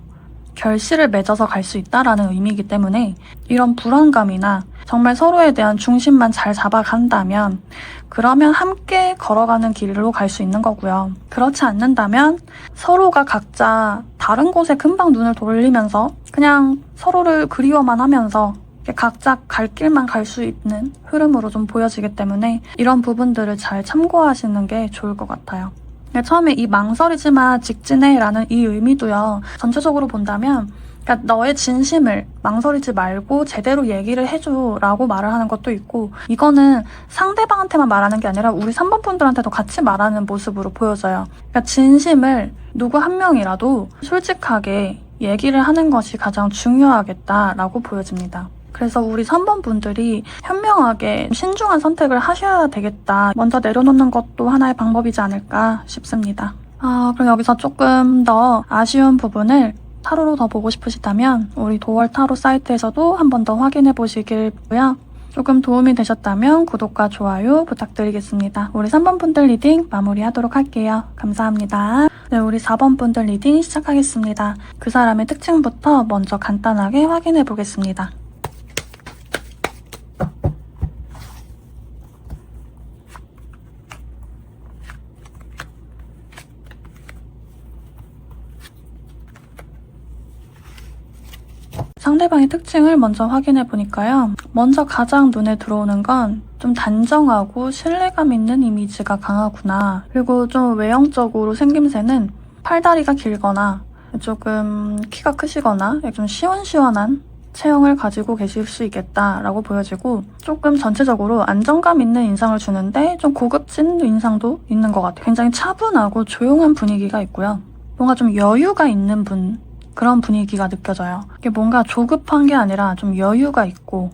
결실을 맺어서 갈 수 있다라는 의미이기 때문에 이런 불안감이나 정말 서로에 대한 중심만 잘 잡아간다면 그러면 함께 걸어가는 길로 갈 수 있는 거고요. 그렇지 않는다면 서로가 각자 다른 곳에 금방 눈을 돌리면서 그냥 서로를 그리워만 하면서 각자 갈 길만 갈 수 있는 흐름으로 좀 보여지기 때문에 이런 부분들을 잘 참고하시는 게 좋을 것 같아요. 처음에 이 망설이지 마, 직진해라는 이 의미도요. 전체적으로 본다면 그러니까 너의 진심을 망설이지 말고 제대로 얘기를 해줘라고 말을 하는 것도 있고 이거는 상대방한테만 말하는 게 아니라 우리 3번 분들한테도 같이 말하는 모습으로 보여져요. 그러니까 진심을 누구 한 명이라도 솔직하게 얘기를 하는 것이 가장 중요하겠다라고 보여집니다. 그래서 우리 3번 분들이 현명하게 신중한 선택을 하셔야 되겠다. 먼저 내려놓는 것도 하나의 방법이지 않을까 싶습니다. 그럼 여기서 조금 더 아쉬운 부분을 타로로 더 보고 싶으시다면 우리 도월 타로 사이트에서도 한 번 더 확인해 보시길 바라고요. 조금 도움이 되셨다면 구독과 좋아요 부탁드리겠습니다. 우리 3번 분들 리딩 마무리하도록 할게요. 감사합니다. 네, 우리 4번 분들 리딩 시작하겠습니다. 그 사람의 특징부터 먼저 간단하게 확인해 보겠습니다. 상대방의 특징을 먼저 확인해 보니까요. 먼저 가장 눈에 들어오는 건 좀 단정하고 신뢰감 있는 이미지가 강하구나. 그리고 좀 외형적으로 생김새는 팔다리가 길거나 조금 키가 크시거나 좀 시원시원한 체형을 가지고 계실 수 있겠다라고 보여지고 조금 전체적으로 안정감 있는 인상을 주는데 좀 고급진 인상도 있는 것 같아요. 굉장히 차분하고 조용한 분위기가 있고요. 뭔가 좀 여유가 있는 그런 분위기가 느껴져요. 이게 뭔가 조급한 게 아니라 좀 여유가 있고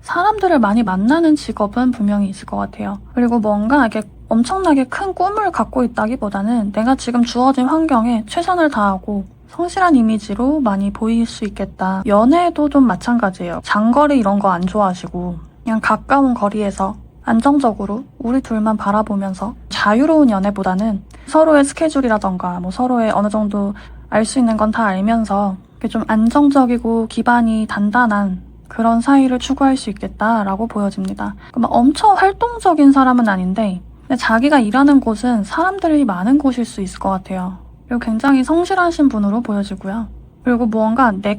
사람들을 많이 만나는 직업은 분명히 있을 것 같아요. 그리고 뭔가 이렇게 엄청나게 큰 꿈을 갖고 있다기보다는 내가 지금 주어진 환경에 최선을 다하고 성실한 이미지로 많이 보일 수 있겠다. 연애도 좀 마찬가지예요. 장거리 이런 거 안 좋아하시고 그냥 가까운 거리에서 안정적으로 우리 둘만 바라보면서 자유로운 연애보다는 서로의 스케줄이라던가 뭐 서로의 어느 정도 알 수 있는 건 다 알면서 좀 안정적이고 기반이 단단한 그런 사이를 추구할 수 있겠다라고 보여집니다. 막 엄청 활동적인 사람은 아닌데 근데 자기가 일하는 곳은 사람들이 많은 곳일 수 있을 것 같아요. 그리고 굉장히 성실하신 분으로 보여지고요. 그리고 무언가 내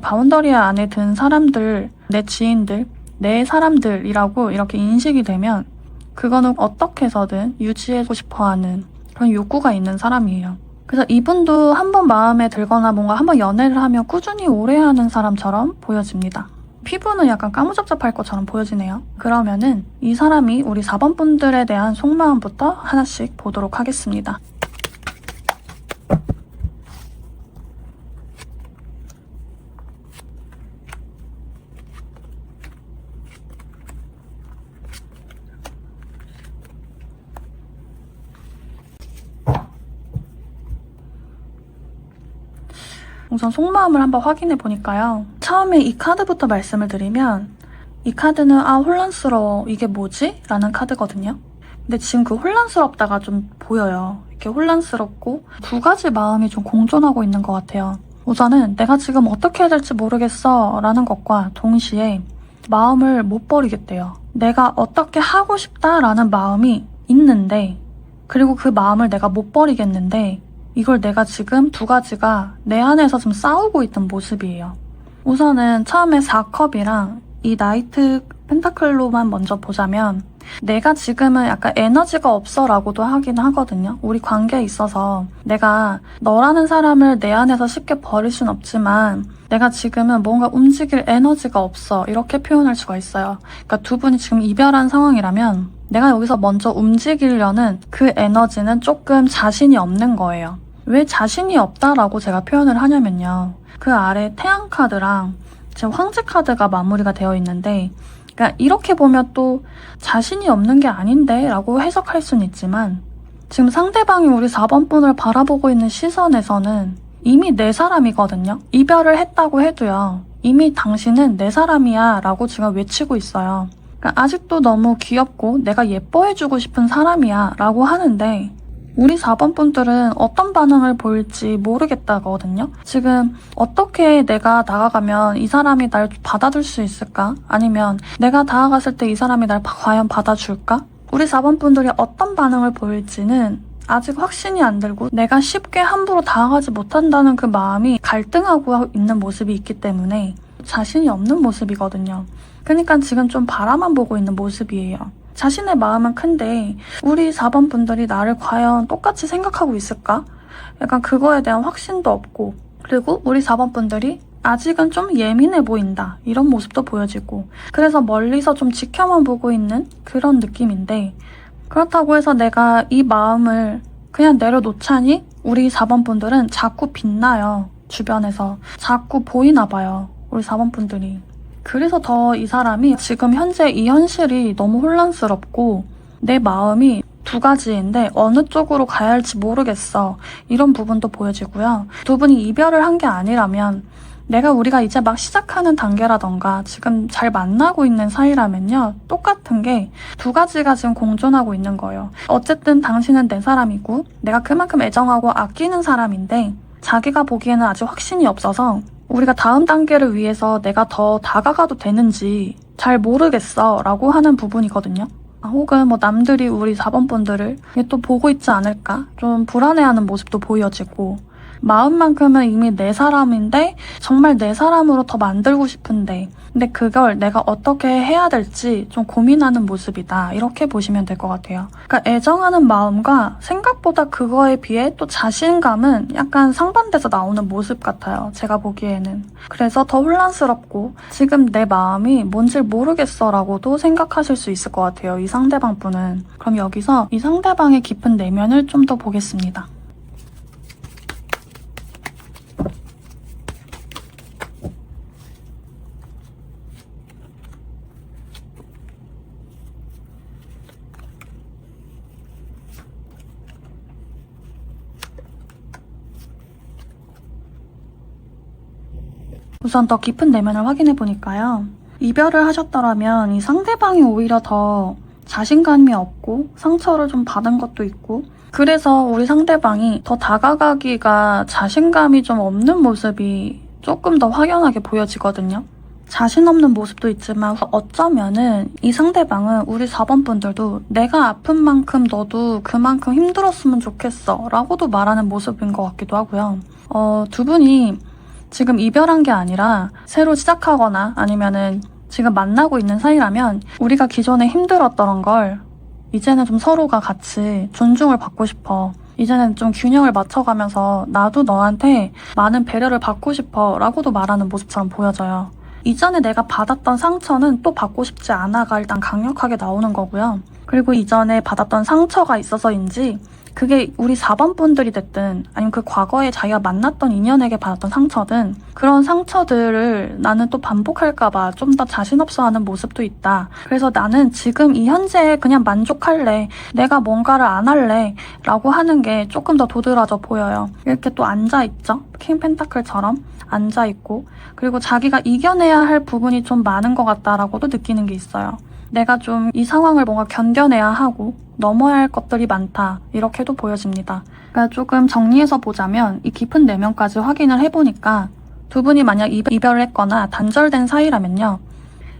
바운더리 안에 든 사람들, 내 지인들, 내 사람들이라고 이렇게 인식이 되면 그거는 어떻게 해서든 유지하고 싶어하는 그런 욕구가 있는 사람이에요. 그래서 이분도 한번 마음에 들거나 뭔가 한번 연애를 하면 꾸준히 오래 하는 사람처럼 보여집니다. 피부는 약간 까무잡잡할 것처럼 보여지네요. 그러면은 이 사람이 우리 4번 분들에 대한 속마음부터 하나씩 보도록 하겠습니다. 우선 속마음을 한번 확인해 보니까요. 처음에 이 카드부터 말씀을 드리면 이 카드는 혼란스러워. 이게 뭐지? 라는 카드거든요. 근데 지금 그 혼란스럽다가 좀 보여요. 이렇게 혼란스럽고 두 가지 마음이 좀 공존하고 있는 것 같아요. 우선은 내가 지금 어떻게 해야 될지 모르겠어 라는 것과 동시에 마음을 못 버리겠대요. 내가 어떻게 하고 싶다라는 마음이 있는데, 그리고 그 마음을 내가 못 버리겠는데, 이걸 내가 지금 두 가지가 내 안에서 좀 싸우고 있던 모습이에요. 우선은 처음에 4컵이랑 이 나이트 펜타클로만 먼저 보자면, 내가 지금은 약간 에너지가 없어 라고도 하긴 하거든요. 우리 관계에 있어서 내가 너라는 사람을 내 안에서 쉽게 버릴 순 없지만 내가 지금은 뭔가 움직일 에너지가 없어, 이렇게 표현할 수가 있어요. 그러니까 두 분이 지금 이별한 상황이라면 내가 여기서 먼저 움직이려는 그 에너지는 조금 자신이 없는 거예요. 왜 자신이 없다라고 제가 표현을 하냐면요, 그 아래 태양 카드랑 지금 황제 카드가 마무리가 되어 있는데, 그러니까 이렇게 보면 또 자신이 없는 게 아닌데 라고 해석할 수는 있지만, 지금 상대방이 우리 4번 분을 바라보고 있는 시선에서는 이미 내 사람이거든요. 이별을 했다고 해도요, 이미 당신은 내 사람이야 라고 지금 외치고 있어요. 그러니까 아직도 너무 귀엽고 내가 예뻐해주고 싶은 사람이야 라고 하는데, 우리 4번 분들은 어떤 반응을 보일지 모르겠다거든요. 지금 어떻게 내가 다가가면 이 사람이 날 받아줄 수 있을까? 아니면 내가 다가갔을 때 이 사람이 날 과연 받아줄까? 우리 4번 분들이 어떤 반응을 보일지는 아직 확신이 안 들고, 내가 쉽게 함부로 다가가지 못한다는 그 마음이 갈등하고 있는 모습이 있기 때문에 자신이 없는 모습이거든요. 그러니까 지금 좀 바라만 보고 있는 모습이에요. 자신의 마음은 큰데 우리 4번 분들이 나를 과연 똑같이 생각하고 있을까? 약간 그거에 대한 확신도 없고, 그리고 우리 4번 분들이 아직은 좀 예민해 보인다, 이런 모습도 보여지고, 그래서 멀리서 좀 지켜만 보고 있는 그런 느낌인데, 그렇다고 해서 내가 이 마음을 그냥 내려놓자니 우리 4번 분들은 자꾸 빛나요. 주변에서 자꾸 보이나 봐요, 우리 4번 분들이. 그래서 더 이 사람이 지금 현재 이 현실이 너무 혼란스럽고 내 마음이 두 가지인데 어느 쪽으로 가야 할지 모르겠어, 이런 부분도 보여지고요. 두 분이 이별을 한 게 아니라면, 우리가 이제 막 시작하는 단계라던가 지금 잘 만나고 있는 사이라면요, 똑같은 게 두 가지가 지금 공존하고 있는 거예요. 어쨌든 당신은 내 사람이고 내가 그만큼 애정하고 아끼는 사람인데, 자기가 보기에는 아직 확신이 없어서 우리가 다음 단계를 위해서 내가 더 다가가도 되는지 잘 모르겠어 라고 하는 부분이거든요. 혹은 뭐 남들이 우리 4번 분들을 또 보고 있지 않을까, 좀 불안해하는 모습도 보여지고, 마음만큼은 이미 내 사람인데 정말 내 사람으로 더 만들고 싶은데, 근데 그걸 내가 어떻게 해야 될지 좀 고민하는 모습이다, 이렇게 보시면 될 것 같아요. 그러니까 애정하는 마음과 생각보다 그거에 비해 또 자신감은 약간 상반돼서 나오는 모습 같아요, 제가 보기에는. 그래서 더 혼란스럽고 지금 내 마음이 뭔지 모르겠어 라고도 생각하실 수 있을 것 같아요, 이 상대방 분은. 그럼 여기서 이 상대방의 깊은 내면을 좀 더 보겠습니다. 우선 더 깊은 내면을 확인해 보니까요, 이별을 하셨더라면 이 상대방이 오히려 더 자신감이 없고 상처를 좀 받은 것도 있고, 그래서 우리 상대방이 더 다가가기가 자신감이 좀 없는 모습이 조금 더 확연하게 보여지거든요. 자신 없는 모습도 있지만 어쩌면은 이 상대방은 우리 4번 분들도 내가 아픈 만큼 너도 그만큼 힘들었으면 좋겠어 라고도 말하는 모습인 것 같기도 하고요. 두 분이 지금 이별한 게 아니라 새로 시작하거나 아니면은 지금 만나고 있는 사이라면 우리가 기존에 힘들었던 걸 이제는 좀 서로가 같이 존중을 받고 싶어, 이제는 좀 균형을 맞춰가면서 나도 너한테 많은 배려를 받고 싶어 라고도 말하는 모습처럼 보여져요. 이전에 내가 받았던 상처는 또 받고 싶지 않아가 일단 강력하게 나오는 거고요. 그리고 이전에 받았던 상처가 있어서인지 그게 우리 4번 분들이 됐든 아니면 그 과거에 자기가 만났던 인연에게 받았던 상처든, 그런 상처들을 나는 또 반복할까봐 좀 더 자신 없어하는 모습도 있다. 그래서 나는 지금 이 현재에 그냥 만족할래, 내가 뭔가를 안 할래 라고 하는 게 조금 더 도드라져 보여요. 이렇게 또 앉아있죠, 킹 펜타클처럼 앉아있고, 그리고 자기가 이겨내야 할 부분이 좀 많은 것 같다라고도 느끼는 게 있어요. 내가 좀 이 상황을 뭔가 견뎌내야 하고 넘어야 할 것들이 많다, 이렇게도 보여집니다. 그러니까 조금 정리해서 보자면 이 깊은 내면까지 확인을 해보니까 두 분이 만약 이별을 했거나 단절된 사이라면요.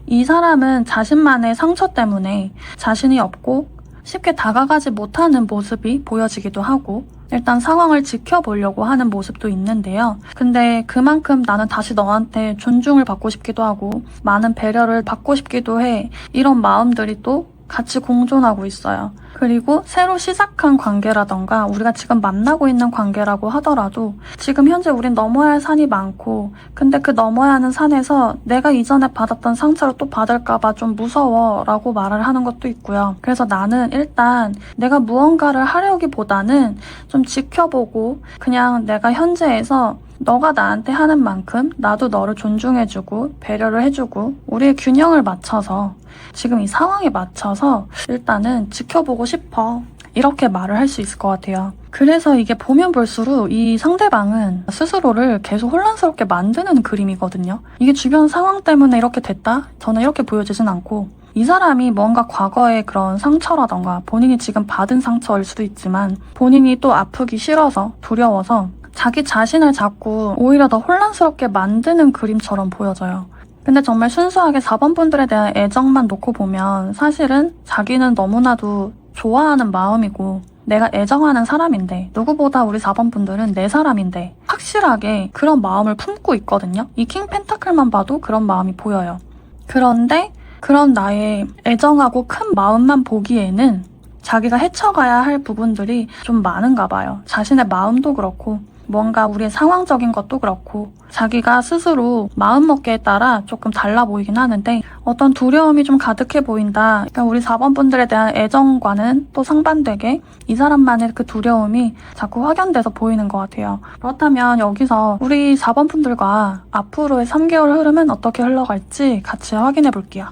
이 사람은 자신만의 상처 때문에 자신이 없고 쉽게 다가가지 못하는 모습이 보여지기도 하고 일단 상황을 지켜보려고 하는 모습도 있는데요. 근데 그만큼 나는 다시 너한테 존중을 받고 싶기도 하고 많은 배려를 받고 싶기도 해. 이런 마음들이 또 같이 공존하고 있어요. 그리고 새로 시작한 관계라던가 우리가 지금 만나고 있는 관계라고 하더라도 지금 현재 우린 넘어야 할 산이 많고 근데 그 넘어야 하는 산에서 내가 이전에 받았던 상처를 또 받을까봐 좀 무서워 라고 말을 하는 것도 있고요. 그래서 나는 일단 내가 무언가를 하려기보다는 좀 지켜보고 그냥 내가 현재에서 너가 나한테 하는 만큼 나도 너를 존중해주고 배려를 해주고 우리의 균형을 맞춰서 지금 이 상황에 맞춰서 일단은 지켜보고 싶어. 이렇게 말을 할 수 있을 것 같아요. 그래서 이게 보면 볼수록 이 상대방은 스스로를 계속 혼란스럽게 만드는 그림이거든요. 이게 주변 상황 때문에 이렇게 됐다? 저는 이렇게 보여지진 않고 이 사람이 뭔가 과거의 그런 상처라던가 본인이 지금 받은 상처일 수도 있지만 본인이 또 아프기 싫어서 두려워서 자기 자신을 자꾸 오히려 더 혼란스럽게 만드는 그림처럼 보여져요. 근데 정말 순수하게 4번 분들에 대한 애정만 놓고 보면 사실은 자기는 너무나도 좋아하는 마음이고 내가 애정하는 사람인데 누구보다 우리 4번 분들은 내 사람인데 확실하게 그런 마음을 품고 있거든요. 이 킹 펜타클만 봐도 그런 마음이 보여요. 그런데 그런 나의 애정하고 큰 마음만 보기에는 자기가 헤쳐가야 할 부분들이 좀 많은가 봐요. 자신의 마음도 그렇고 뭔가 우리의 상황적인 것도 그렇고 자기가 스스로 마음먹기에 따라 조금 달라 보이긴 하는데 어떤 두려움이 좀 가득해 보인다. 그러니까 우리 4번 분들에 대한 애정과는 또 상반되게 이 사람만의 그 두려움이 자꾸 확연돼서 보이는 것 같아요. 그렇다면 여기서 우리 4번 분들과 앞으로의 3개월 흐름은 어떻게 흘러갈지 같이 확인해 볼게요.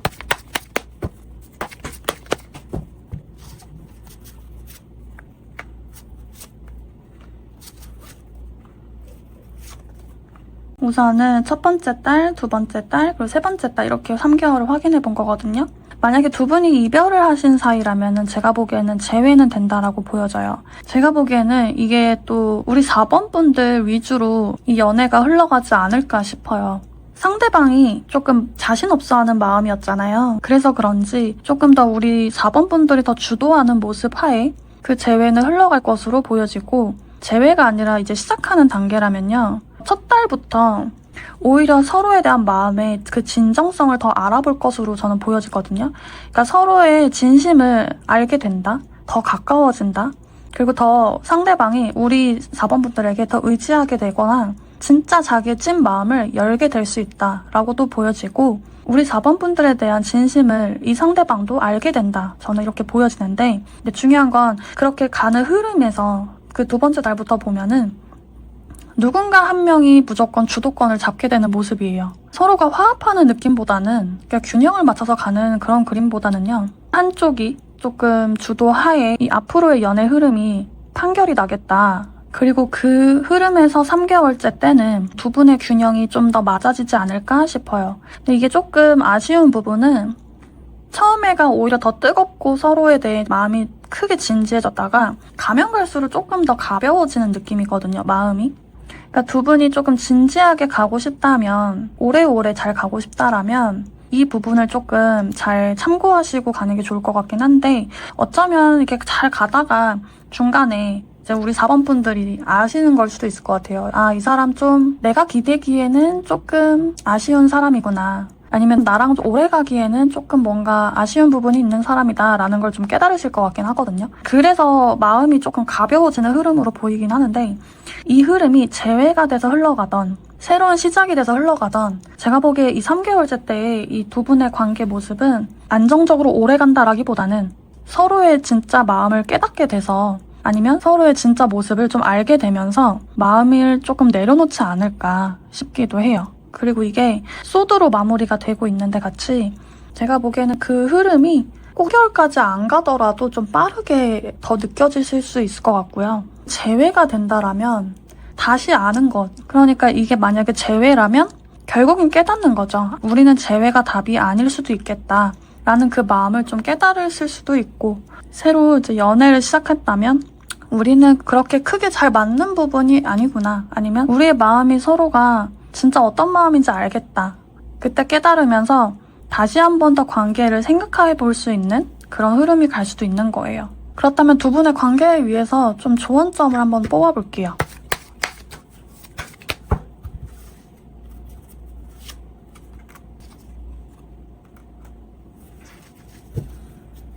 우선은 첫 번째 달, 두 번째 달, 그리고 세 번째 달 이렇게 3개월을 확인해 본 거거든요. 만약에 두 분이 이별을 하신 사이라면 제가 보기에는 재회는 된다라고 보여져요. 제가 보기에는 이게 또 우리 4번 분들 위주로 이 연애가 흘러가지 않을까 싶어요. 상대방이 조금 자신 없어 하는 마음이었잖아요. 그래서 그런지 조금 더 우리 4번 분들이 더 주도하는 모습 하에 그 재회는 흘러갈 것으로 보여지고 재회가 아니라 이제 시작하는 단계라면요. 첫 달부터 오히려 서로에 대한 마음의 그 진정성을 더 알아볼 것으로 저는 보여지거든요. 그러니까 서로의 진심을 알게 된다. 더 가까워진다. 그리고 더 상대방이 우리 4번 분들에게 더 의지하게 되거나 진짜 자기의 찐 마음을 열게 될 수 있다라고도 보여지고 우리 4번 분들에 대한 진심을 이 상대방도 알게 된다. 저는 이렇게 보여지는데 근데 중요한 건 그렇게 가는 흐름에서 그 두 번째 달부터 보면은 누군가 한 명이 무조건 주도권을 잡게 되는 모습이에요. 서로가 화합하는 느낌보다는 그러니까 균형을 맞춰서 가는 그런 그림보다는요. 한쪽이 조금 주도하에 이 앞으로의 연애 흐름이 판결이 나겠다. 그리고 그 흐름에서 3개월째 때는 두 분의 균형이 좀 더 맞아지지 않을까 싶어요. 근데 이게 조금 아쉬운 부분은 처음에가 오히려 더 뜨겁고 서로에 대해 마음이 크게 진지해졌다가 가면 갈수록 조금 더 가벼워지는 느낌이거든요. 마음이. 그러니까 두 분이 조금 진지하게 가고 싶다면 오래오래 잘 가고 싶다라면 이 부분을 조금 잘 참고하시고 가는 게 좋을 것 같긴 한데 어쩌면 이렇게 잘 가다가 중간에 이제 우리 4번 분들이 아시는 걸 수도 있을 것 같아요. 아, 이 사람 좀 내가 기대기에는 조금 아쉬운 사람이구나. 아니면 나랑 오래 가기에는 조금 뭔가 아쉬운 부분이 있는 사람이다 라는 걸 좀 깨달으실 것 같긴 하거든요. 그래서 마음이 조금 가벼워지는 흐름으로 보이긴 하는데 이 흐름이 재회가 돼서 흘러가던 새로운 시작이 돼서 흘러가던 제가 보기에 이 3개월째 때의 이 두 분의 관계 모습은 안정적으로 오래 간다라기보다는 서로의 진짜 마음을 깨닫게 돼서 아니면 서로의 진짜 모습을 좀 알게 되면서 마음을 조금 내려놓지 않을까 싶기도 해요. 그리고 이게 소드로 마무리가 되고 있는데 같이 제가 보기에는 그 흐름이 5개월까지 안 가더라도 좀 빠르게 더 느껴지실 수 있을 것 같고요. 재회가 된다라면 다시 아는 것. 그러니까 이게 만약에 재회라면 결국엔 깨닫는 거죠. 우리는 재회가 답이 아닐 수도 있겠다. 라는 그 마음을 좀 깨달으실 수도 있고 새로 이제 연애를 시작했다면 우리는 그렇게 크게 잘 맞는 부분이 아니구나. 아니면 우리의 마음이 서로가 진짜 어떤 마음인지 알겠다. 그때 깨달으면서 다시 한 번 더 관계를 생각해 볼 수 있는 그런 흐름이 갈 수도 있는 거예요. 그렇다면 두 분의 관계에 위해서 좀 조언점을 한번 뽑아볼게요.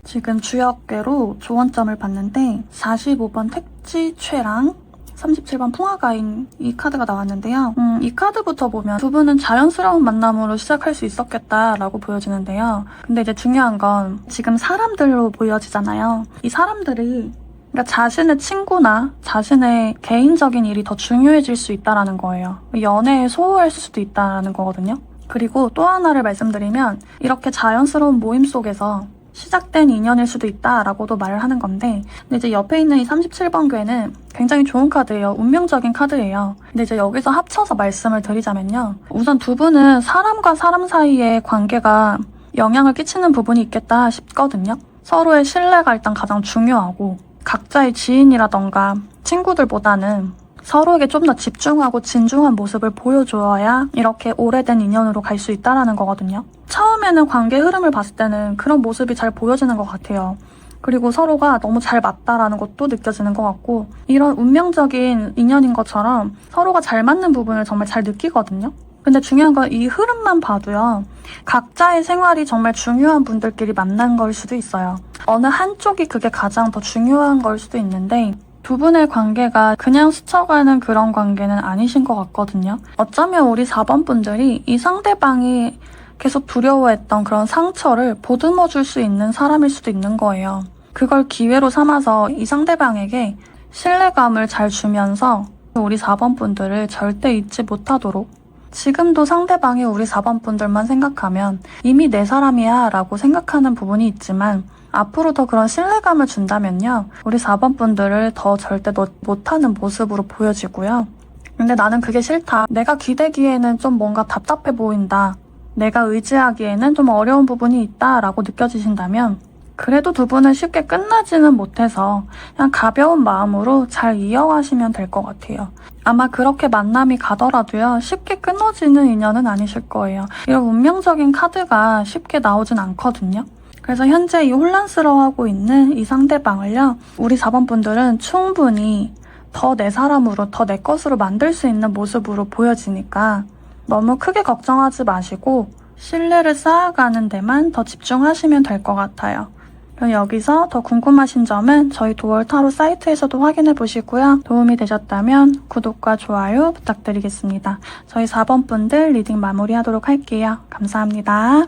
지금 주역궤로 조언점을 봤는데 45번 택지최랑 37번 풍화가인 이 카드가 나왔는데요. 이 카드부터 보면 두 분은 자연스러운 만남으로 시작할 수 있었겠다라고 보여지는데요. 근데 이제 중요한 건 지금 사람들로 보여지잖아요. 이 사람들이 그러니까 자신의 친구나 자신의 개인적인 일이 더 중요해질 수 있다는 거예요. 연애에 소홀할 수도 있다는 거거든요. 그리고 또 하나를 말씀드리면 이렇게 자연스러운 모임 속에서 시작된 인연일 수도 있다라고도 말을 하는 건데, 근데 이제 옆에 있는 이 37번 궤는 굉장히 좋은 카드예요. 운명적인 카드예요. 근데 이제 여기서 합쳐서 말씀을 드리자면요. 우선 두 분은 사람과 사람 사이의 관계가 영향을 끼치는 부분이 있겠다 싶거든요. 서로의 신뢰가 일단 가장 중요하고, 각자의 지인이라던가 친구들보다는 서로에게 좀 더 집중하고 진중한 모습을 보여줘야 이렇게 오래된 인연으로 갈 수 있다는 거거든요. 처음에는 관계 흐름을 봤을 때는 그런 모습이 잘 보여지는 것 같아요. 그리고 서로가 너무 잘 맞다라는 것도 느껴지는 것 같고, 이런 운명적인 인연인 것처럼 서로가 잘 맞는 부분을 정말 잘 느끼거든요. 근데 중요한 건 이 흐름만 봐도요. 각자의 생활이 정말 중요한 분들끼리 만난 걸 수도 있어요. 어느 한쪽이 그게 가장 더 중요한 걸 수도 있는데, 두 분의 관계가 그냥 스쳐가는 그런 관계는 아니신 것 같거든요. 어쩌면 우리 4번 분들이 이 상대방이 계속 두려워했던 그런 상처를 보듬어 줄 수 있는 사람일 수도 있는 거예요. 그걸 기회로 삼아서 이 상대방에게 신뢰감을 잘 주면서 우리 4번 분들을 절대 잊지 못하도록, 지금도 상대방이 우리 4번 분들만 생각하면 이미 내 사람이야 라고 생각하는 부분이 있지만, 앞으로 더 그런 신뢰감을 준다면요. 우리 4번 분들을 더 절대 못하는 모습으로 보여지고요. 근데 나는 그게 싫다. 내가 기대기에는 좀 뭔가 답답해 보인다. 내가 의지하기에는 좀 어려운 부분이 있다 라고 느껴지신다면, 그래도 두 분은 쉽게 끝나지는 못해서 그냥 가벼운 마음으로 잘 이어가시면 될 것 같아요. 아마 그렇게 만남이 가더라도요. 쉽게 끊어지는 인연은 아니실 거예요. 이런 운명적인 카드가 쉽게 나오진 않거든요. 그래서 현재 이 혼란스러워하고 있는 이 상대방을요. 우리 4번 분들은 충분히 더 내 사람으로, 더 내 것으로 만들 수 있는 모습으로 보여지니까 너무 크게 걱정하지 마시고 신뢰를 쌓아가는 데만 더 집중하시면 될 것 같아요. 그럼 여기서 더 궁금하신 점은 저희 도월 타로 사이트에서도 확인해 보시고요. 도움이 되셨다면 구독과 좋아요 부탁드리겠습니다. 저희 4번 분들 리딩 마무리하도록 할게요. 감사합니다.